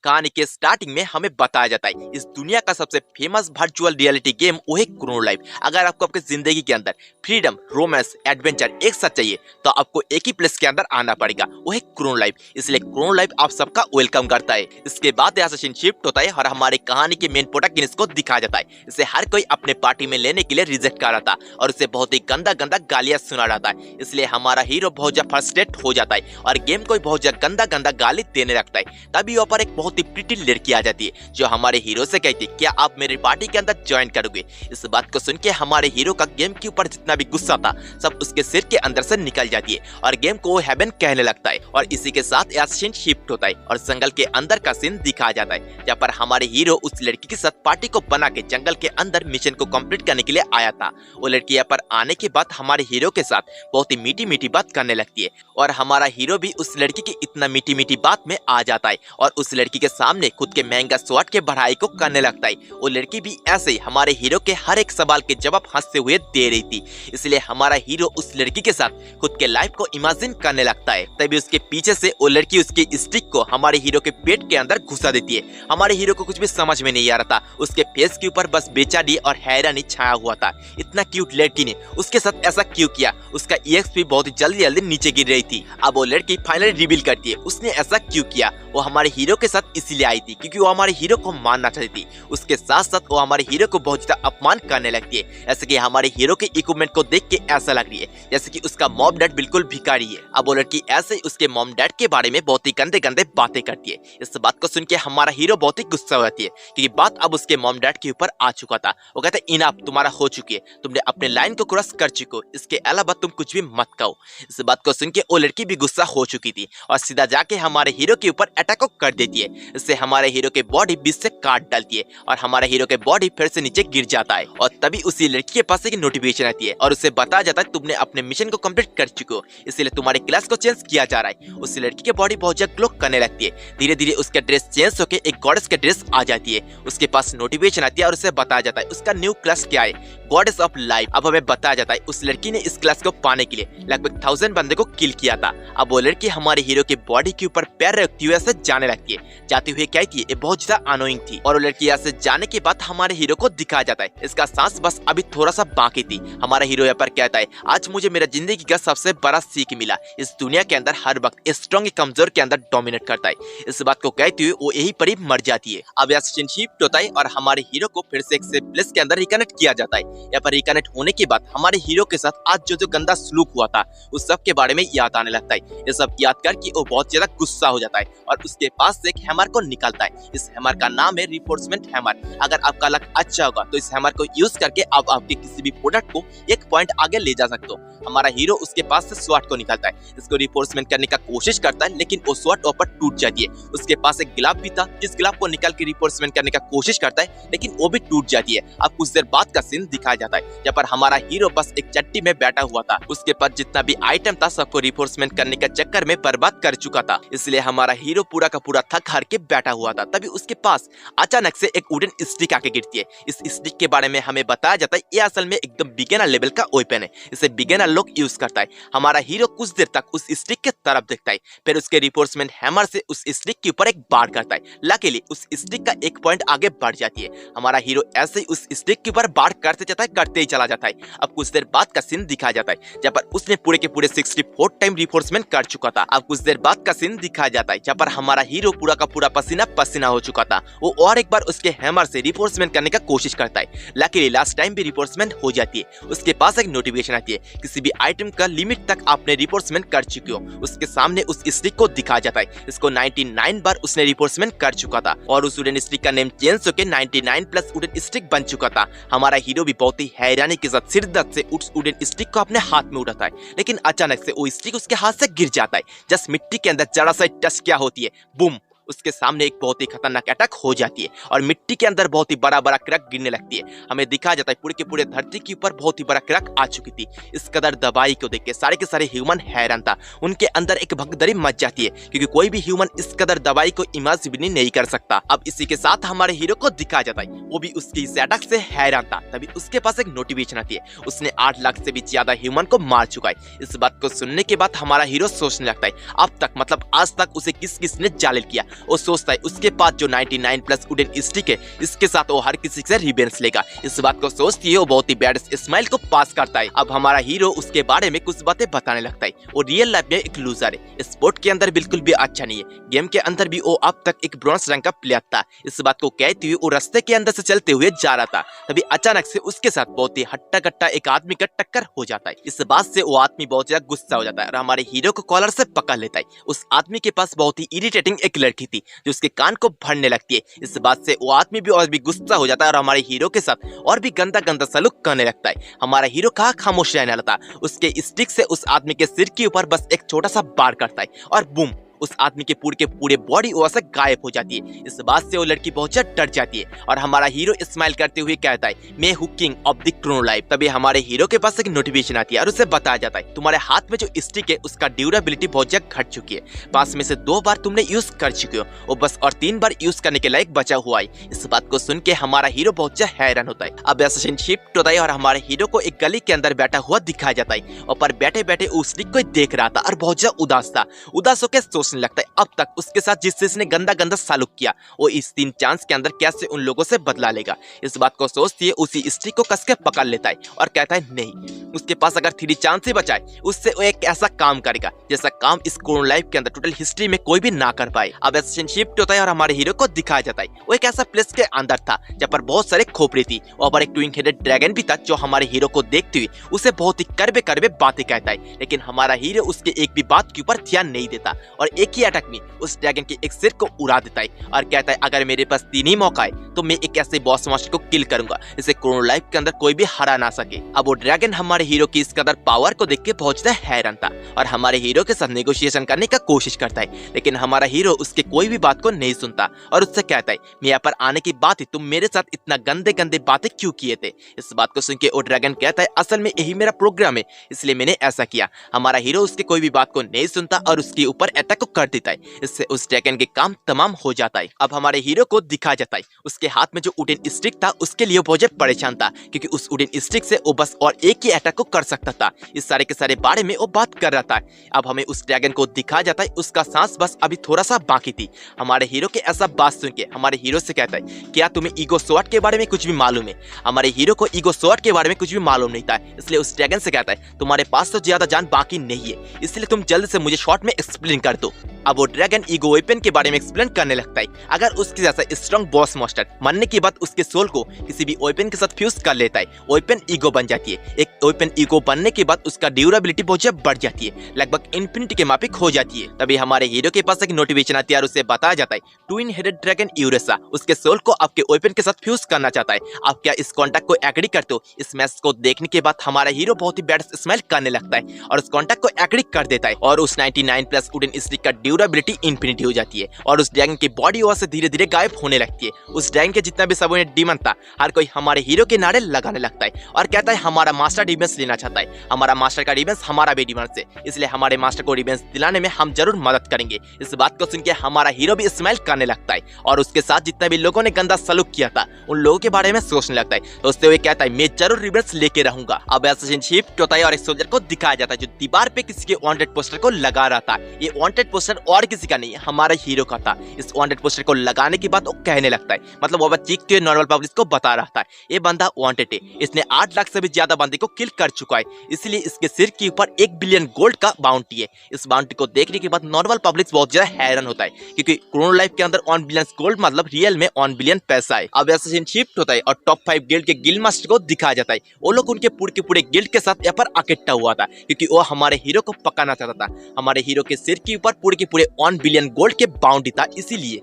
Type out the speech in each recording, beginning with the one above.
कहानी के स्टार्टिंग में हमें बताया जाता है इस दुनिया का सबसे फेमस वर्चुअल रियलिटी गेम वो है क्रोनो लाइफ। अगर आपको आपकी जिंदगी के अंदर फ्रीडम, रोमांस, एडवेंचर एक साथ चाहिए तो आपको एक ही प्लेस के अंदर आना पड़ेगा, वो है क्रोनो लाइफ। इसलिए क्रोनो लाइफ आप सबका वेलकम करता है। इसके बाद यहाँ से सीन शिफ्ट होता है और हमारे कहानी के मेन प्रोटैगनिस्ट को दिखाया जाता है। इसे हर कोई अपने पार्टी में लेने के लिए रिजेक्ट कर रहा था और उसे बहुत ही गंदा गंदा गालियां सुना रहा था। इसलिए हमारा हीरो बहुत ज्यादा फ्रस्ट्रेट हो जाता है और गेम को बहुत ज्यादा गंदा गंदा गाली देने लगता है। तभी वहाँ पर एक बहुत ही प्रिटी लड़की आ जाती है जो हमारे हीरो से कहती है, क्या आप मेरी पार्टी के अंदर ज्वाइन करोगे? इस बात को सुन के हमारे हीरो का गेम के ऊपर जितना भी गुस्सा था सब उसके सिर के अंदर से निकल जाती है और गेम को वो हेवन कहने लगता है। और इसी के साथ यह सीन शिफ्ट होता है और जंगल के अंदर का सीन दिखाया जाता है जहाँ पर हमारे हीरो उस लड़की के साथ पार्टी को बना के जंगल के अंदर मिशन को कंप्लीट करने के लिए आया था। वो लड़की यहाँ पर आने के बाद हमारे हीरो के साथ बहुत ही मीठी मीठी बात करने लगती है और हमारा हीरो भी उस लड़की की इतना मीठी मीठी बात में आ जाता है और उस लड़की के सामने खुद के महंगा स्वॉर्ड के बढ़ाई को करने लगता है। वो लड़की भी ऐसे ही हमारे हीरो के हर एक सवाल के जवाब हंसते हुए दे रही थी। इसलिए हमारा हीरो उस लड़की के साथ खुद के लाइफ को इमेजिन करने लगता है। तभी उसके पीछे से वो लड़की उसकी स्टिक को हमारे हीरो के पेट के अंदर घुसा देती है। हमारे हीरो को कुछ भी समझ में नहीं आ रहा था, उसके फेस के ऊपर बस बेचारी और हैरानी छाया हुआ था। इतना क्यूट लड़की ने उसके साथ ऐसा क्यों किया? उसका EXP बहुत ही जल्दी जल्दी नीचे गिर रही थी। अब वो लड़की फाइनली रिवील करती है उसने ऐसा क्यों किया। वो हमारे हीरो के साथ इसीलिए आई थी क्योंकि वो हमारे हीरो को मारना चाहती थी। उसके साथ साथ वो हमारे हीरो को बहुत ज्यादा अपमान करने लगती है। जैसे कि हमारे हीरो के इक्विपमेंट को देख के ऐसा लग रही है जैसे कि उसका मॉम डैड बिल्कुल भिखारी है। अब वो लड़की ऐसे ही उसके मॉम डैड के बारे में बहुत ही गंदे गंदे बातें करती है। इस बात को सुन के हमारा हीरो बहुत ही गुस्सा हो जाती है क्योंकि बात अब उसके मॉम डैड के ऊपर आ चुका था। वो कहते हैं इनफ, तुम्हारा हो चुकी है, तुमने अपने लाइन को क्रॉस कर चुके हो, इसके अलावा तुम कुछ भी मत कहो। इस बात को सुन के वो लड़की भी गुस्सा हो चुकी थी और सीधा जाके हमारे हीरो के ऊपर अटैक कर देती है। इससे हमारे हीरो के बॉडी बीच से काट डालती है और हमारा हीरो के बॉडी फिर से नीचे गिर जाता है। और तभी उसी लड़की के पास एक नोटिफिकेशन आती है और उसे बताया जाता है तुमने अपने मिशन को कंप्लीट कर चुके हो, इसलिए तुम्हारे क्लास को चेंज किया जा रहा है। उस लड़की की बॉडी बहुत ज्यादा ग्लो करने लगती है। धीरे धीरे उसका ड्रेस चेंज होकर एक गॉडेस के ड्रेस आ जाती है। उसके पास नोटिफिकेशन आती है और उसे बताया जाता है उसका न्यू क्लास क्या है, गॉडेस ऑफ लाइफ। अब हमें बताया जाता है उस लड़की ने इस क्लास को पाने के लिए लगभग 1000 बंदे को किल किया था। अब वो लड़की हमारे हीरो के बॉडी के ऊपर पैर रखती हुए ऐसे जाने लगती है। जाते हुए कहती है ये बहुत ज्यादा अनोइंग थी। और वो लड़की ऐसे जाने के बाद हमारे हीरो को दिखाया जाता है इसका सांस बस अभी थोड़ा सा बाकी थी। हमारा हीरो यहाँ पर कहता है आज मुझे मेरा जिंदगी का सबसे बड़ा सीख मिला, इस दुनिया के अंदर हर वक्त स्ट्रॉन्ग कमजोर के अंदर डोमिनेट करता है। इस बात को कहते हुए वो यही पर ही मर जाती है। अब यहाँ सीन शिफ्ट होता है और हमारे हीरो को फिर से एक सेफ प्लेस के अंदर रिकनेक्ट किया जाता है। यहाँ पर रिकनेक्ट होने के बाद हमारे हीरो के साथ आज जो गंदा सलूक हुआ था उस सब के बारे में याद आने लगता है। ये सब याद करके वो बहुत ज्यादा गुस्सा हो जाता है और उसके पास से एक हैमर को निकालता है। इस हैमर का नाम है रिफोर्समेंट हैमर। अगर आपका लक अच्छा होगा तो इस हैमर को यूज करके आप आपके किसी भी प्रोडक्ट को एक पॉइंट आगे ले जा सकते हो। हमारा हीरो उसके पास से स्वॉर्ड को निकालता है, इसको रिफोर्समेंट करने का कोशिश करता है लेकिन वो स्वॉर्ड ऊपर टूट जाती है। उसके पास एक ग्लव भी था, जिस ग्लव को निकाल के रिफोर्समेंट करने का कोशिश करता है लेकिन वो भी टूट जाती है। अब कुछ देर बाद का सीन दिखाया जाता है जहाँ पर हमारा हीरो बस एक चट्टी में बैठा हुआ था। उसके पास जितना भी आइटम था सबको रिफोर्समेंट करने के चक्कर में बर्बाद कर चुका था। इसलिए हमारा हीरो पूरा का पूरा थक हार के बैठा हुआ था। तभी उसके पास अचानक से एक वुडन स्टिक आके गिरती है। इस स्टिक के बारे में हमें बताया जाता है ये असल में एकदम बिगिनर लेवल का वेपन है, इसे बिगिनर लोग यूज करता है। हमारा हीरो कुछ देर तक उस स्टिक के तरफ देखता है, फिर उसके रिफोर्समेंट हैमर से उस स्टिक के ऊपर एक बार करता है। लकीली उस स्टिक का एक पॉइंट आगे बढ़ जाती है। हमारा हीरो ऐसे ही उस स्टिक के ऊपर बार करते जाता है, करते ही चला जाता है। अब कुछ देर बाद का सीन दिखाया जाता है जहाँ पर उसने पूरे के पूरे 64 टाइम रिफोर्समेंट कर चुका था। अब कुछ देर बाद का सीन दिखाया जाता है जहाँ पर हमारा हीरो पूरा का पूरा पसीना पसीना हो चुका था। वो और एक बार उसके हैमर से रिफोर्समेंट करने का कोशिश करता है। लकीली लास्ट टाइम भी रिफोर्समेंट हो जाती है। उसके पास एक नोटिफिकेशन आती है किसी भी आइटम का लिमिट तक आपने रिफोर्समेंट कर चुके हो। उसके सामने उस स्टिक को दिखाया जाता है, इसको 99 बार उसने रिफोर्समेंट कर चुका था और उस वुडन स्टिक का नेम चेंज होकर 99 प्लस वुडन स्टिक बन चुका था। हमारा हीरो भी बहुत ही हैरानी के साथ सिर दर्द से उस वुडन स्टिक को अपने हाथ में उठाता है लेकिन अचानक से वो स्टिक उसके हाथ से गिर जाता है। जस्ट मिट्टी के अंदर जरा सा टच क्या होती है, बूम, उसके सामने एक बहुत ही खतरनाक अटैक हो जाती है और मिट्टी के अंदर बहुत ही बड़ा बड़ा क्रैक गिरने लगती है। हमें दिखाया जाता है पूरे के पूरे धरती के ऊपर बहुत ही बड़ा क्रैक आ चुकी थी। इस कदर दवाई को देख के सारे के सारे ह्यूमन हैरान था। उनके अंदर एक भगदड़ी मच जाती है क्योंकि कोई भी ह्यूमन इस कदर दवाई को इमेजिन नहीं कर सकता। अब इसी के साथ हमारे हीरो को दिखाया जाता है वो भी उसके इस अटैक से हैरान था। तभी उसके पास एक नोटिफिकेशन आती है उसने 8 लाख से भी ज्यादा ह्यूमन को मार चुका है। इस बात को सुनने के बाद हमारा हीरो सोचने लगता है अब तक मतलब आज तक उसे किस किस ने जालिम किया, वो सोचता है उसके पास जो 99 प्लस वुडन स्टिक है इसके साथ वो हर किसी से रिवेंज लेगा। इस बात को सोचती है वो बहुत ही बैड स्माइल को पास करता है। अब हमारा हीरो उसके बारे में कुछ बातें बताने लगता है। वो रियल लाइफ में एक लूजर है, स्पोर्ट के अंदर बिल्कुल भी अच्छा नहीं है, गेम के अंदर भी वो अब तक एक ब्रॉन्ज रैंक का प्लेयर था। इस बात को कहते हुए वो रास्ते के अंदर से चलते हुए जा रहा था, तभी अचानक से उसके साथ बहुत ही हट्टा कट्टा एक आदमी का टक्कर हो जाता है। इस बात से वो आदमी बहुत ज्यादा गुस्सा हो जाता है और हमारे हीरो को कॉलर से पकड़ लेता है। उस आदमी के पास बहुत ही इरिटेटिंग एक लड़की थी जो उसके कान को भरने लगती है। इस बात से वो आदमी भी और भी गुस्सा हो जाता है और हमारे हीरो के साथ और भी गंदा गंदा सलूक करने लगता है। हमारा हीरो कहाँ खामोश रहने लगता, उसके स्टिक से उस आदमी के सिर के ऊपर बस एक छोटा सा बार करता है और बूम, उस आदमी के पूरे बॉडी वहां से गायब हो जाती है। इस बात से वो लड़की बहुत ज्यादा डर जाती है और हमारा हीरो स्माइल करते हुए कहता है मैं हूँ king of the Chrono life. तभी हमारे हीरो के पास एक नोटिफिकेशन आती है और उसे बताया जाता है तुम्हारे हाथ में जो स्टिक है उसका ड्यूरेबिलिटी बहुत ज्यादा घट चुकी है, 5 में से 2 बार तुमने यूज कर चुके हो, वो बस और 3 बार यूज करने के लायक बचा हुआ है। इस बात को सुन के हमारा हीरो बहुत ज्यादा हैरान होता है। अब एसेसिन शिफ्ट होता है और हमारे हीरो को एक गली के अंदर बैठा हुआ दिखाया जाता है और पर बैठे बैठे उस स्टिक को देख रहा था और बहुत ज्यादा उदास था। उदास होकर सोचने लगता है अब तक उसके साथ जिसने गंदा गंदा सलूक किया वो इस 3 चांस के अंदर कैसे उन लोगों से बदला लेगा। इस बात को सोचती है उसी स्टिक को कस के पकड़ लेता है और कहता है नहीं, उसके पास अगर 3 चांस ही बचा है उससे वो एक ऐसा काम करेगा जैसा काम इस क्रोनो लाइफ के अंदर टोटल हिस्ट्री में कोई भी ना कर पाए। अब एसेसिन शिफ्ट होता है और हमारे हीरो को दिखाया जाता है वो एक ऐसा प्लेस के अंदर था जहाँ पर बहुत सारे खोपड़ी थी और पर एक ट्विंग हेडेड ड्रैगन भी था जो हमारे हीरो को देखते हुए उसे बहुत ही करबे करबे बातें कहता है। लेकिन हमारा हीरो उसके एक भी बात के ऊपर ध्यान नहीं देता और एक ही अटैक में उस ड्रैगन के एक सिर को उड़ा देता है और कहता है अगर मेरे पास 3 ही मौका है तो मैं एक ऐसे बॉस मास्टर को किल करूंगा जिसे क्रोनो लाइफ के अंदर कोई भी हरा ना सके। अब वो ड्रैगन हमारे हीरो की इस कदर पावर को देख के बहुत ज्यादा हैरान था और हमारे हीरो के साथ नेगोशिएशन करने का कोशिश करता है। लेकिन हमारा हीरो उसके कोई भी बात को नहीं सुनता और उससे कहता है मैं यहाँ पर आने के बाद ही तुम मेरे साथ इतना गंदे गंदे बातें क्यों किए थे। इस बात को सुन के वो ड्रैगन कहता है असल में यही मेरा प्रोग्राम है इसलिए मैंने ऐसा किया। हमारा हीरो उसके कोई भी बात को नहीं सुनता और उसके ऊपर अटैक को कर देता है। इससे उस ड्रैगन के काम तमाम हो जाता है। अब हमारे हीरो को दिखाया जाता है उसके हाथ में जो वुडन स्टिक था उसके लिए बहुत ज्यादा परेशान था क्योंकि उस वुडन स्टिक से वो बस और एक ही अटैक को कर सकता था। इस सारे के सारे बारे में वो बात कर रहा था। अब हमें उस ड्रैगन को दिखाया जाता है उसका सांस बस अभी थोड़ा सा बाकी थी। हमारे हीरो के ऐसा बात सुन के हमारे हीरो से कहता है क्या तुम्हें ईगो स्वॉर्ड के बारे में कुछ भी मालूम है। हमारे हीरो को ईगो स्वॉर्ड के बारे में कुछ भी मालूम नहीं था, इसलिए उस ड्रैगन से कहता है तुम्हारे पास तो ज्यादा जान बाकी नहीं है इसलिए तुम जल्द से मुझे शॉर्ट में एक्सप्लेन कर दो। अब वो ड्रैगन ईगो वेपन के बारे में एक्सप्लेन करने लगता है। अगर उसके जैसा स्ट्रॉन्ग बॉस मास्टर मरने के बाद उसके सोल को किसी भी वेपन के साथ फ्यूज कर लेता है वेपन ईगो बन जाती है। एक वेपन ईगो बनने के बाद उसका ड्यूरेबिलिटी बहुत ज्यादा बढ़ जाती है, लगभग इन्फिनिटी के माफिक हो जाती है। तभी हमारे हीरो के पास एक नोटिफिकेशन आती है और उसे बताया जाता है ट्विन हेडेड ड्रैगन यूरेसा उसके सोल को आपके वेपन के साथ फ्यूज करना चाहता है। आप क्या इस कॉन्टैक्ट को एग्री करते हो। इस मैसेज को देखने के बाद हमारा हीरो बहुत ही बैड स्माइल करने लगता है और उस कॉन्टैक्ट को एग्री कर देता है और उस 99 प्लस वुडन स्टिक का ड्यूरेबिलिटी इन्फिनिटी हो जाती है और उस ड्रैगन की बॉडी वहां से धीरे धीरे गायब होने लगती है। उस ड्रैगन के जितना भी सब डीमन था हर कोई हमारे हीरो के नारे लगाने लगता है और कहता है हमारा मास्टर रिवेंज लेना चाहता है, हमारा मास्टर का रिवेंज हमारा भी रिवेंज है, इसलिए हमारे मास्टर को रिवेंज दिलाने में हम जरूर मदद करेंगे। इस बात को सुन के हमारा हीरो भी स्माइल करने लगता है और उसके साथ जितने भी लोगों ने गंदा सलूक किया था उन लोगों के बारे में सोचने लगता है। दोस्तों ये कहता है मैं जरूर रिवेंज लेके रहूंगा। अब एसेसिन शिफ्ट होता है और एक सोल्जर को दिखाया जाता है जो दीवार पे किसी के वांटेड पोस्टर को लगा रहा था। ये वांटेड पोस्टर और किसी का नहीं हमारा हीरो का था। इस वांटेड पोस्टर को लगाने के बाद वो कहने लगता है मतलब वो चीखते हुए नॉर्मल पब्लिक को बता रहा था ये बंदा वांटेड है, इसने 8 लाख से भी ज्यादा बंदे को किल कर चुका है, इसलिए इसके सिर के ऊपर 1 बिलियन गोल्ड का बाउंटी है। इस बाउंटी को देखने के बाद नॉर्मल पब्लिक बहुत ज्यादा हैरान होता है क्योंकि क्रोनो लाइफ के अंदर 1 बिलियन गोल्ड मतलब रियल में 1 बिलियन पैसा है। अब एसेसिन शिफ्ट होता है और टॉप 5 गिल्ड के गिल्ड मास्टर को दिखाया जाता है। वो लोग उनके पूरे गिल्ड के साथ यहाँ पर इकट्ठा हुआ था क्योंकि वो हमारे हीरो को पकाना चाहता था। हमारे हीरो के सिर के ऊपर पूरे 1 बिलियन गोल्ड के बाउंटी था इसीलिए।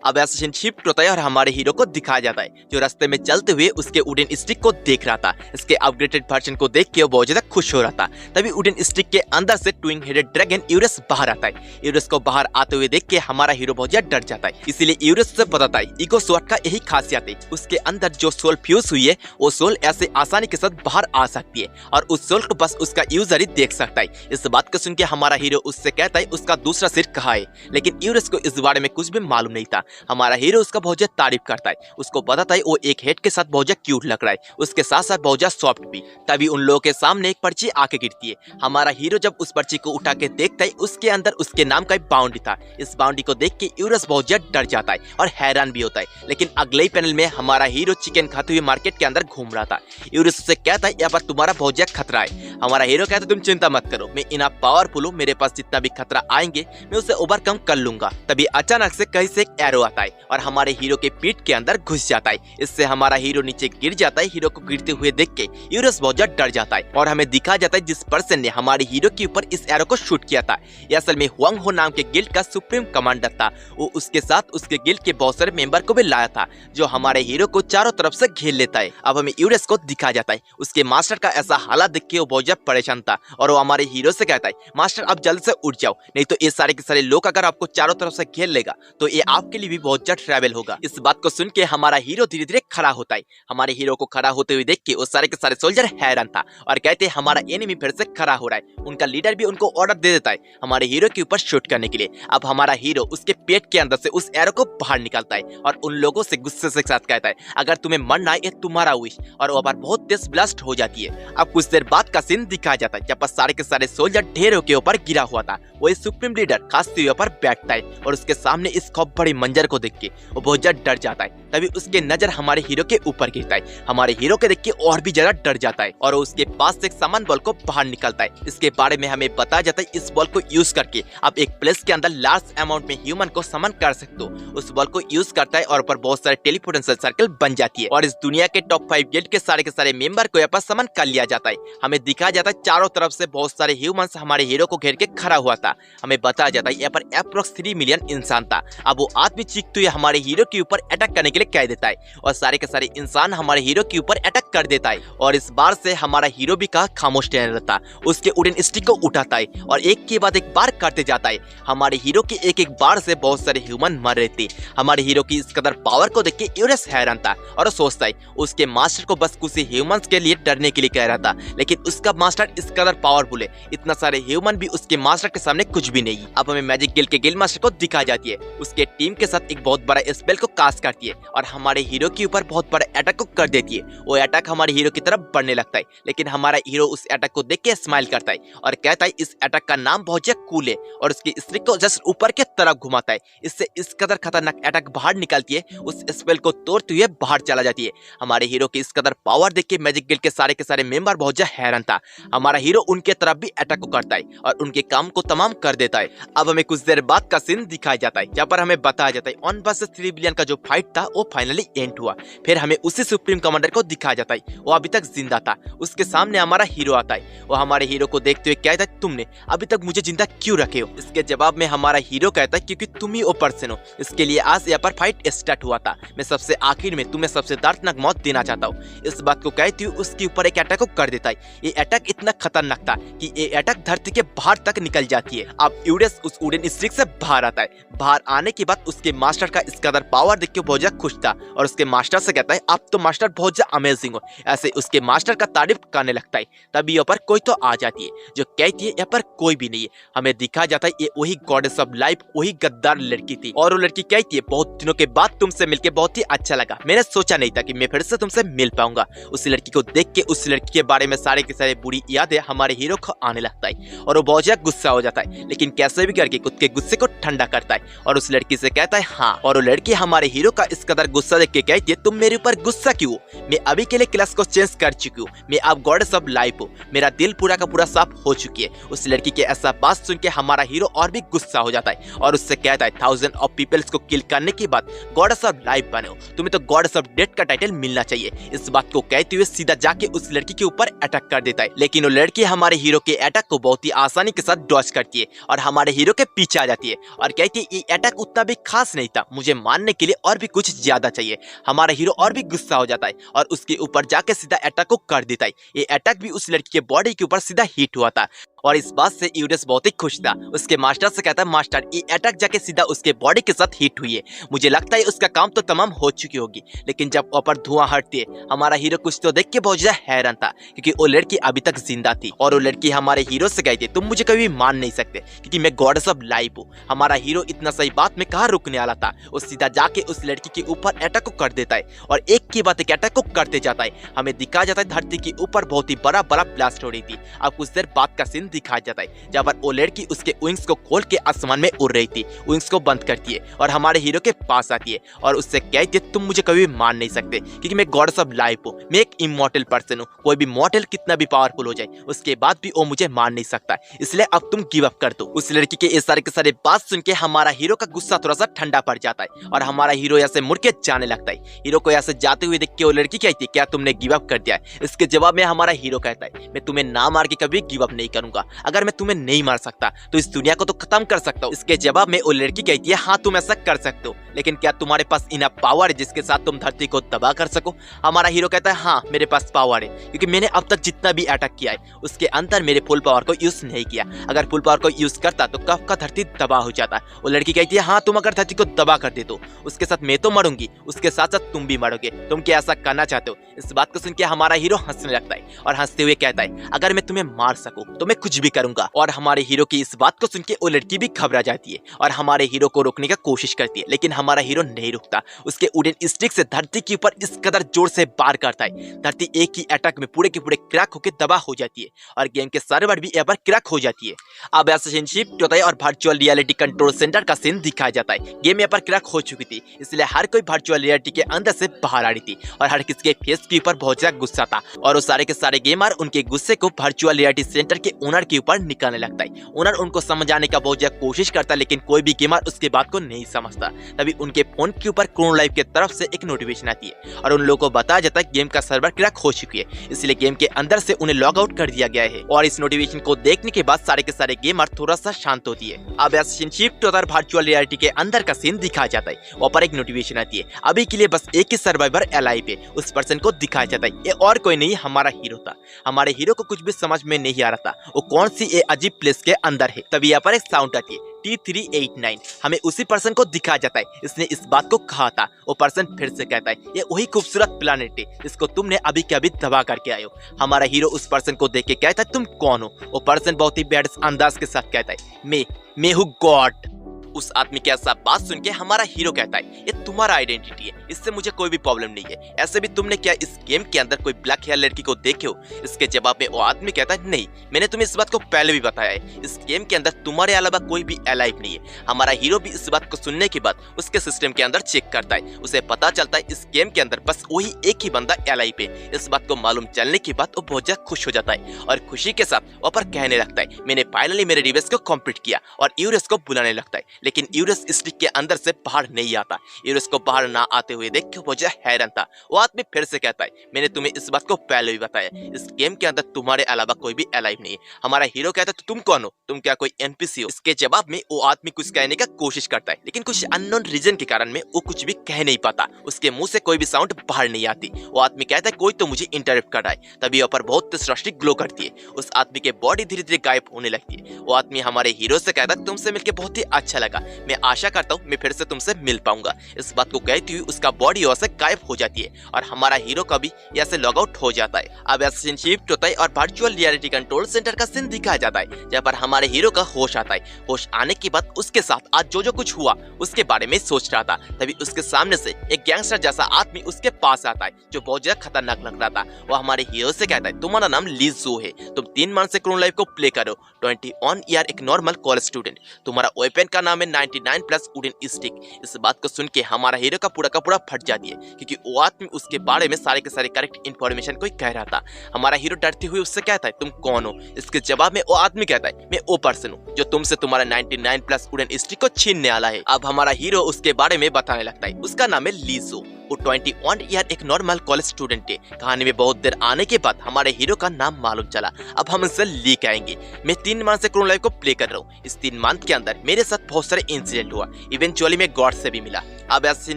अब एसेसिन शिफ्ट होता है और हमारे हीरो को दिखाया जाता है जो रास्ते में चलते हुए उसके वुडन स्टिक को देख रहा था। इसके अपग्रेडेड वर्जन को देख के वो बहुत ज्यादा खुश हो रहा था। तभी वुडन स्टिक के अंदर से ट्विन हेडेड ड्रैगन यूरेस बाहर आता है। यूरेस को बाहर आते हुए देख के हमारा हीरो बहुत ज्यादा डर जाता है, इसीलिए यूरेस से बताता है ईगो स्वॉर्ड का यही खासियत है, उसके अंदर जो सोल फ्यूज हुई है वो सोल ऐसे आसानी के साथ बाहर आ सकती है और उस सोल को बस उसका यूजर ही देख सकता है। इस बात को सुन के हमारा हीरो उससे कहता है उसका दूसरा सिर कहाँ है, लेकिन यूरेस को इस बारे में कुछ भी मालूम नहीं था। हमारा हीरो उसका बहुत ज्यादा तारीफ करता है, उसको बताता है वो एक हेड के साथ बहुत ज्यादा क्यूट लग रहा है, उसके साथ साथ बहुत ज्यादा सॉफ्ट भी। तभी उन लोगों के सामने एक पर्ची आके गिरती है। हमारा हीरो जब उस पर्ची को उठा के देखता है, उसके अंदर उसके नाम का एक बाउंड्री था। इस बाउंड्री को देख के यूरस बहुत ज्यादा डर जाता है और हैरान भी होता है। लेकिन अगले ही पैनल में हमारा हीरो चिकन खाते हुए मार्केट के अंदर घूम रहा था। यूरस उससे कहता है यहाँ पर तुम्हारा बहुत ज्यादा खतरा है। हमारा हीरो कहता है तुम चिंता मत करो, मैं इनफ पावरफुल हूँ, मेरे पास जितना भी खतरा आएंगे मैं उसे ओवरकम कर लूंगा। तभी अचानक से कहीं से एक एरो आता है और हमारे हीरो के पीठ के अंदर घुस जाता है। इससे हमारा हीरो नीचे गिर जाता है। हीरो को गिरते हुए देख के यूरस बहुत ज्यादा डर जाता है और हमें दिखा जाता है जिस पर्सन ने हमारे हीरो के ऊपर इस एरो को शूट किया था ये असल में हुआंग हो नाम के गिल्ड का सुप्रीम कमांडर था। वो उसके साथ उसके गिल्ड के बहुत सारे मेंबर को भी लाया था जो हमारे हीरो को चारों तरफ से घेर लेता है। अब हमें यूरस को दिखा जाता है। उसके मास्टर का ऐसा हालत देख के वो बहुत ज्यादा परेशान था और वो हमारे हीरो से कहता है मास्टर आप जल्द से उठ जाओ, नहीं तो ये सारे के सारे लोग अगर आपको चारों तरफ से घेर लेगा तो ये आपके लिए भी बहुत ज्यादा ट्रैवल होगा। इस बात को सुन के हमारा हीरो धीरे धीरे खड़ा होता है। हमारे हीरो को खड़ा होते हुए देख के वो सारे के सारे सोल्जर हैरान था और कहते हैं हमारा एनिमी फिर से खड़ा हो रहा है। उनका लीडर भी उनको ऑर्डर दे देता है हमारे हीरो के ऊपर शूट करने के लिए। अब हमारा हीरो उसके पेट के अंदर से उस एरो को बाहर निकालता है और उन लोगों से गुस्से से साथ कहता है अगर तुम्हें मरना है ये तुम्हारा विश, और वो बार बहुत तेज ब्लास्ट हो जाती है। अब कुछ देर बाद का सीन दिखाया जाता है जब पर सारे के सारे सोल्जर ढेरों के ऊपर गिरा हुआ था। वही सुप्रीम लीडर खांसते हुए पर बैठता है और उसके सामने इस खौफ बड़े मंजर को देख के वो बहुत ज्यादा डर जाता है। तभी उसके नजर हमारे हीरो के ऊपर गिरता है। हमारे हीरो के देख के और भी ज्यादा डर जाता है और उसके पास से एक सामान बॉल को बाहर निकलता है। इसके बारे में हमें बताया जाता है इस बॉल को यूज करके आप एक प्लेस के अंदर लार्ज अमाउंट में ह्यूमन को समन कर सकते हो। उस बॉल को यूज करता है और ऊपर बहुत सारे टेलीपोर्टेशन सर्कल बन जाती है और इस दुनिया के टॉप 5 गिल्ड के सारे मेंबर को यहाँ पर समन कर लिया जाता है। हमें दिखाया जाता है चारों तरफ से बहुत सारे ह्यूमंस हमारे हीरो को घेर के खड़ा हुआ था। हमें बताया जाता है यहाँ पर अप्रोक्स 3 मिलियन इंसान था। अब वो आदमी चीखते हुए हमारे हीरो के ऊपर अटैक करने के लिए कह देता है और सारे के सारे इंसान हमारे हीरो के ऊपर अटैक कर देता है और इस बार से हमारा हीरो भी कहा खामोश रहने लगता। उसके वुडन स्टिक को उठाता है और एक के बाद एक बार करते जाता है। हमारे हीरो के एक एक बार से बहुत सारे ह्यूमन मर रहे थे। हमारे हीरो की इस कदर पावर को देख के यूरस हैरान था और सोचता है उसके मास्टर को बस कुछ ह्यूमंस के लिए डरने के लिए कह रहा था, लेकिन उसका मास्टर इस कदर पावरफुल है, इतना सारे ह्यूमन भी उसके मास्टर के सामने कुछ भी नहीं। अब हमें मैजिक गिल्ड के गिल्ड मास्टर को दिखाई जाती है। उसके टीम के साथ एक बहुत बड़ा स्पेल को कास्ट करती है और हमारे हीरो के ऊपर बहुत बड़ा अटैक को कर देती है। वो अटैक हमारे हीरो की तरफ बढ़ने लगता है, लेकिन हमारा हीरो उस अटैक को देख के स्माइल करता है और कहता है इस अटैक का नाम बहुत ज्यादा कूल है और उसकी स्टिक को जस्ट ऊपर के तरफ घुमाता है। इससे इस कदर खतरनाक अटैक बाहर निकलती है, उस स्पेल को तोड़ते हुए बाहर चला जाती है। हमारे हीरो की इस कदर पावर देख के मैजिक गिल्ड के सारे मेंबर बहुत ज्यादा हैरान था। हमारा हीरो उनके तरफ भी अटैक को करता है और उनके काम को तमाम कर देता है। अब हमें कुछ देर बाद का सीन दिखाया जाता है जहाँ पर हमें बताया जाता है 1 वर्सेस 3 बिलियन का जो फाइट था वो फाइनली एंड हुआ। फिर हमें उसी सुप्रीम कमांडर को दिखाया जाता है, वो अभी तक जिंदा था। उसके सामने हमारा हीरो आता है। वो हमारे हीरो को देखते हुए कहता है तुमने अभी तक मुझे जिंदा क्यों रखे हो? इसके जवाब में हमारा हीरो कहता है क्योंकि तुम ही वो पर्सन हो, इसके लिए आज यहाँ पर फाइट स्टार्ट हुआ था। मैं सबसे आखिर में तुम्हें सबसे दर्दनाक मौत देना चाहता हूँ। इस बात को कहती हुए उसके ऊपर एक अटैक को कर देता है। ये अटैक इतना खतरनाक था कि ये अटैक धरती के बाहर तक निकल जाती है। अब यूरस उस वुडन स्टिक से बाहर आता है। बाहर आने के बाद उसके मास्टर का इस कदर पावर देख के बहुत ज्यादा खुश था और उसके मास्टर से कहता है आप तो मास्टर बहुत ज्यादा अमेजिंग हो। ऐसे उसके मास्टर का तारीफ करने लगता है। तभी यहाँ पर कोई तो आ जाती है जो कहती है यहाँ पर कोई भी नहीं है। हमें दिखा जाता है ये वही गॉडेस ऑफ लाइफ, वही गद्दार लड़की थी और वो लड़की कहती है बहुत दिनों के बाद तुमसे मिलके बहुत ही अच्छा लगा। मैंने सोचा नहीं था कि मैं फिर से तुमसे मिल पाऊंगा। उस लड़की को देख के उस लड़की के बारे में सारे के सारे बुरी यादें हमारे हीरो को आने लगता है और वो बहुत ज्यादा गुस्सा हो जाता है, लेकिन कैसे भी करके खुद के गुस्से को ठंडा करता है और उस लड़की से कहता है हाँ। और वो लड़की हमारे हीरो का इस कदर गुस्सा देख के कहती है तुम मेरे ऊपर गुस्सा क्यों? मैं अभी के लिए क्लास को चेंज कर चुकी हूँ, मैं अब गॉडेस ऑफ लाइफ हूँ, मेरा दिल पूरा का पूरा साफ हो चुकी है। उस लड़की के ऐसा बात सुन के हमारा हीरो और भी गुस्सा हो जाता है और उससे कहता है 1000 ऑफ पीपल्स को किल करने के बाद गॉडेस ऑफ लाइफ बने हो, तुम्हें तो गॉडेस ऑफ डेथ का टाइटल मिलना चाहिए। इस बात को कहते हुए सीधा जाके उस लड़की के ऊपर अटैक कर देता है, लेकिन वो लड़की हमारे हीरो के अटैक को बहुत ही आसानी के साथ डॉज करती है और हमारे हीरो के पीछे आ जाती है और कहती है ये अटैक उतना भी खास नहीं था, मुझे मानने के लिए और भी कुछ ज्यादा चाहिए। हमारा हीरो और भी गुस्सा हो जाता है और उसके ऊपर जाके सीधा अटैक को कर देता है। ये अटैक भी उस लड़की के बॉडी के ऊपर सीधा हिट हुआ था और इस बात से यूरियस बहुत ही खुश था। उसके मास्टर से कहता है मास्टर ये अटैक जाके सीधा उसके बॉडी के साथ हिट हुई है, मुझे लगता है उसका काम तो तमाम हो चुकी होगी। लेकिन जब ऊपर धुआं हटती है हमारा हीरो कुछ तो देख के बहुत ज्यादा हैरान था, क्योंकि वो लड़की अभी तक जिंदा थी और वो लड़की हमारे हीरो से कहती तुम मुझे कभी मान नहीं सकते क्योंकि मैं गॉडेस ऑफ लाइफ हूँ। हमारा हीरो इतना सही बात में कहाँ रुकने वाला था, वो सीधा जाके उस लड़की के ऊपर अटैक को कर देता है और एक की बात एक अटैक को करते जाता है। हमें दिखाया जाता है धरती के ऊपर बहुत ही बड़ा ब्लास्ट हो रही थी। अब कुछ देर बाद का सीन दिखाया जाता है जहाँ पर वो लड़की उसके विंग्स को खोल के आसमान में उड़ रही थी, विंग्स को बंद करती है और हमारे हीरो के पास आती है और उससे कहती है तुम मुझे कभी मान नहीं सकते क्योंकि मैं गॉडेस ऑफ लाइफ हूँ, मैं एक इमॉर्टल पर्सन हूँ। कोई भी मॉर्टल कितना भी पावरफुल हो जाए उसके बाद भी वो मुझे मान नहीं सकता, इसलिए अब तुम गिव अप कर दो। उस लड़की के इस सारे के सारे बात सुन के हमारा हीरो का गुस्सा थोड़ा सा ठंडा पड़ जाता है और हमारा हीरो यहाँ से मुड़ के जाने लगता है। हीरो को यहाँ से जाते हुए देख के वो लड़की कहती है क्या तुमने गिव अप कर दिया है? इसके जवाब में हमारा हीरो कहता है मैं तुम्हें ना मार के कभी गिव अप नहीं करूंगा, अगर मैं तुम्हें नहीं मार सकता तो इस दुनिया को तो खत्म कर सकता हूँ। इसके जवाब में वो लड़की कहती है हाँ तुम ऐसा कर सकते हो, लेकिन क्या तुम्हारे पास इनफ पावर है जिसके साथ तुम धरती को तबाह कर सको? हमारा हीरो कहता है हाँ मेरे पास पावर है, क्योंकि मैंने अब तक जितना भी अटैक किया है उसके अंदर मेरे फुल पावर को यूज नहीं किया, अगर फुल पावर को यूज करता तो कब का धरती तबाह हो जाता। वो लड़की कहती है हाँ तुम अगर धरती को तबाह कर दे तो उसके साथ मैं तो मरूंगी, उसके साथ साथ तुम भी मरोगे, तुम क्या ऐसा करना चाहते हो? इस बात को सुन के हमारा हीरो हंसने लगता है और हंसते हुए कहता है अगर मैं तुम्हें मार सकूं तो मैं कुछ भी करूंगा। और हमारे हीरो की इस बात को सुन के वो लड़की भी घबरा जाती है और हमारे हीरो को रोकने की कोशिश करती है, लेकिन हमारा हीरो नहीं रुकता। उसके वुडन स्टिक से धरती के ऊपर इस कदर जोर से वार करता है धरती एक ही अटैक में पूरे के पूरे क्रैक होकर तबाह हो जाती है और गेम के सर्वर भी यहाँ पर क्रैक हो जाती है। अब ऐसा शिफ्ट होता है और वर्चुअल रियलिटी कंट्रोल सेंटर का सीन दिखाया जाता है। गेम यहाँ पर क्रैक हो चुकी थी, इसलिए हर कोई वर्चुअल रियलिटी के अंदर से बाहर आ रही थी और हर किसी के फेस के ऊपर बहुत ज्यादा गुस्सा था और वो सारे के सारे गेमर उनके गुस्से को वर्चुअल रियलिटी सेंटर के ओनर के ऊपर निकालने लगता है। ओनर उनको समझाने का बहुत ज्यादा कोशिश करता है, लेकिन कोई भी गेमर उसके बात को नहीं समझता। तभी उनके फोन के ऊपर क्रोनो लाइव की तरफ से एक नोटिफिकेशन आती है और उन लोगों को बताया जाता है गेम का सर्वर क्रैक हो चुकी है, इसलिए गेम के अंदर से उन्हें लॉग आउट कर दिया गया है। और इस नोटिफिकेशन को देखने के बाद सारे के सारे गेमर थोड़ा सा शांत होती है। अब ऐसा शिफ्ट होता है वर्चुअल रियलिटी के अंदर का सीन दिखाया जाता है, वहाँ पर एक नोटिफिकेशन आती है अभी के लिए बस एक ही सर्वाइवर अलाइव है। उस पर्सन को दिखाया जाता है, ये और कोई नहीं हमारा हीरो था। हमारे हीरो को कुछ भी समझ में नहीं आ रहा था वो कौन सी ये अजीब प्लेस के अंदर है। तभी यहाँ पर एक साउंड आती है T389, हमें उसी पर्सन को दिखाया जाता है, इसने इस बात को कहा था। वो पर्सन फिर से कहता है ये वही खूबसूरत प्लानेट है, इसको तुमने अभी के अभी तबाह करके आए हो। हमारा हीरो उस पर्सन को देख के कहता है तुम कौन हो? वो पर्सन बहुत ही बैड अंदाज के साथ कहता है मैं हूँ गॉड। उस आदमी के ऐसा बात सुन के हमारा हीरो कहता है ये तुम्हारा आइडेंटिटी है, इससे मुझे कोई भी प्रॉब्लम नहीं है। ऐसे भी तुमने क्या इस गेम के अंदर कोई ब्लैक हेयर लड़की को देखे हो? इसके जवाब में वो आदमी कहता है नहीं, मैंने तुम्हें इस बात को पहले भी बताया है, इस गेम के अंदर तुम्हारे अलावा कोई भी अलाइव नहीं है। हमारा हीरो भी इस बात को सुनने के बाद उसके सिस्टम के अंदर चेक करता है, उसे पता चलता है इस गेम के अंदर बस वही एक ही बंदा अलाइव है। इस बात को मालूम चलने के बाद वो बहुत ज्यादा खुश हो जाता है और खुशी के साथ वहाँ पर कहने लगता है मैंने फाइनली मेरे रिवेस को कंप्लीट किया और यूरियस को बुलाने लगता है। लेकिन यूरियस स्टिक के अंदर से बाहर नहीं आता। यूरियस को बाहर ना आते हुए देख के वो जो हैरान था। वो आदमी फिर से कहता है मैंने तुम्हें इस बात को पहले भी बताया, इस गेम के अंदर तुम्हारे अलावा कोई भी अलाइव नहीं है। हमारा हीरो कहता है तो तुम कौन हो? तुम क्या कोई एनपीसी हो? इसके जवाब में वो आदमी कुछ कहने का कोशिश करता है, लेकिन कुछ अननोन रीजन के कारण में वो कुछ भी कह नहीं पाता। उसके मुंह से कोई भी साउंड बाहर नहीं आती। वो आदमी कहता है कोई तो मुझे इंटरप्ट कर रहा है। तभी ऊपर बहुत तेज रोशनी ग्लो करती है, उस आदमी के बॉडी धीरे धीरे गायब होने लगती है। वो आदमी हमारे हीरो से कहता है तुमसे मिलकर बहुत ही अच्छा लगा, मैं आशा करता हूँ मैं फिर से तुमसे मिल पाऊंगा। इस बात को कहती हुई उसका बॉडी वहां से गायब हो जाती है और हमारा हीरो का भी यहाँ से लॉग आउट हो जाता है। अब ऐसा शिफ्ट होता है और वर्चुअल रियलिटी कंट्रोल सेंटर का सीन दिखाया जाता है, जहाँ पर हमारे हीरो का होश आता है। होश आने के बाद उसके साथ आज जो जो कुछ हुआ उसके बारे में सोच रहा था। तभी उसके सामने से एक गैंगस्टर जैसा आदमी उसके पास आता है जो बहुत ज्यादा खतरनाक लग रहा था। वो हमारे हीरो से कहता है तुम्हारा नाम लीजो है, तुम 3 मंथ से क्रोनो लाइव को प्ले करो, 21 ईयर एक नॉर्मल कॉलेज स्टूडेंट, तुम्हारा वेपन का नाम है 99 प्लस वुडन स्टिक। इस बात को सुन के हमारा हीरो का पूरा फट जाती है, क्योंकि वो आदमी उसके बारे में सारे के सारे करेक्ट इन्फॉर्मेशन को कह रहा था। हमारा हीरो डरते हुए उससे कहता है तुम कौन हो? इसके जवाब में वो आदमी कहता है मैं वो पर्सन हूँ जो तुमसे तुम्हारा 99 प्लस वुडन स्टिक को छीनने वाला है। अब हमारा हीरो उसके बारे में बताने लगता है, उसका नाम है लीजो। वो 21 ईयर एक नॉर्मल कॉलेज स्टूडेंट थे। कहानी में बहुत देर आने के बाद हमारे हीरो का नाम मालूम चला। अब हम इनसे ली आएंगे। मैं 3 मंथ से क्रोन लाइफ को प्ले कर रहा हूँ। इस 3 मंथ के अंदर मेरे साथ बहुत सारे इंसिडेंट हुआ। इवेंचुअली मैं गॉड से भी मिला। अब ऐसा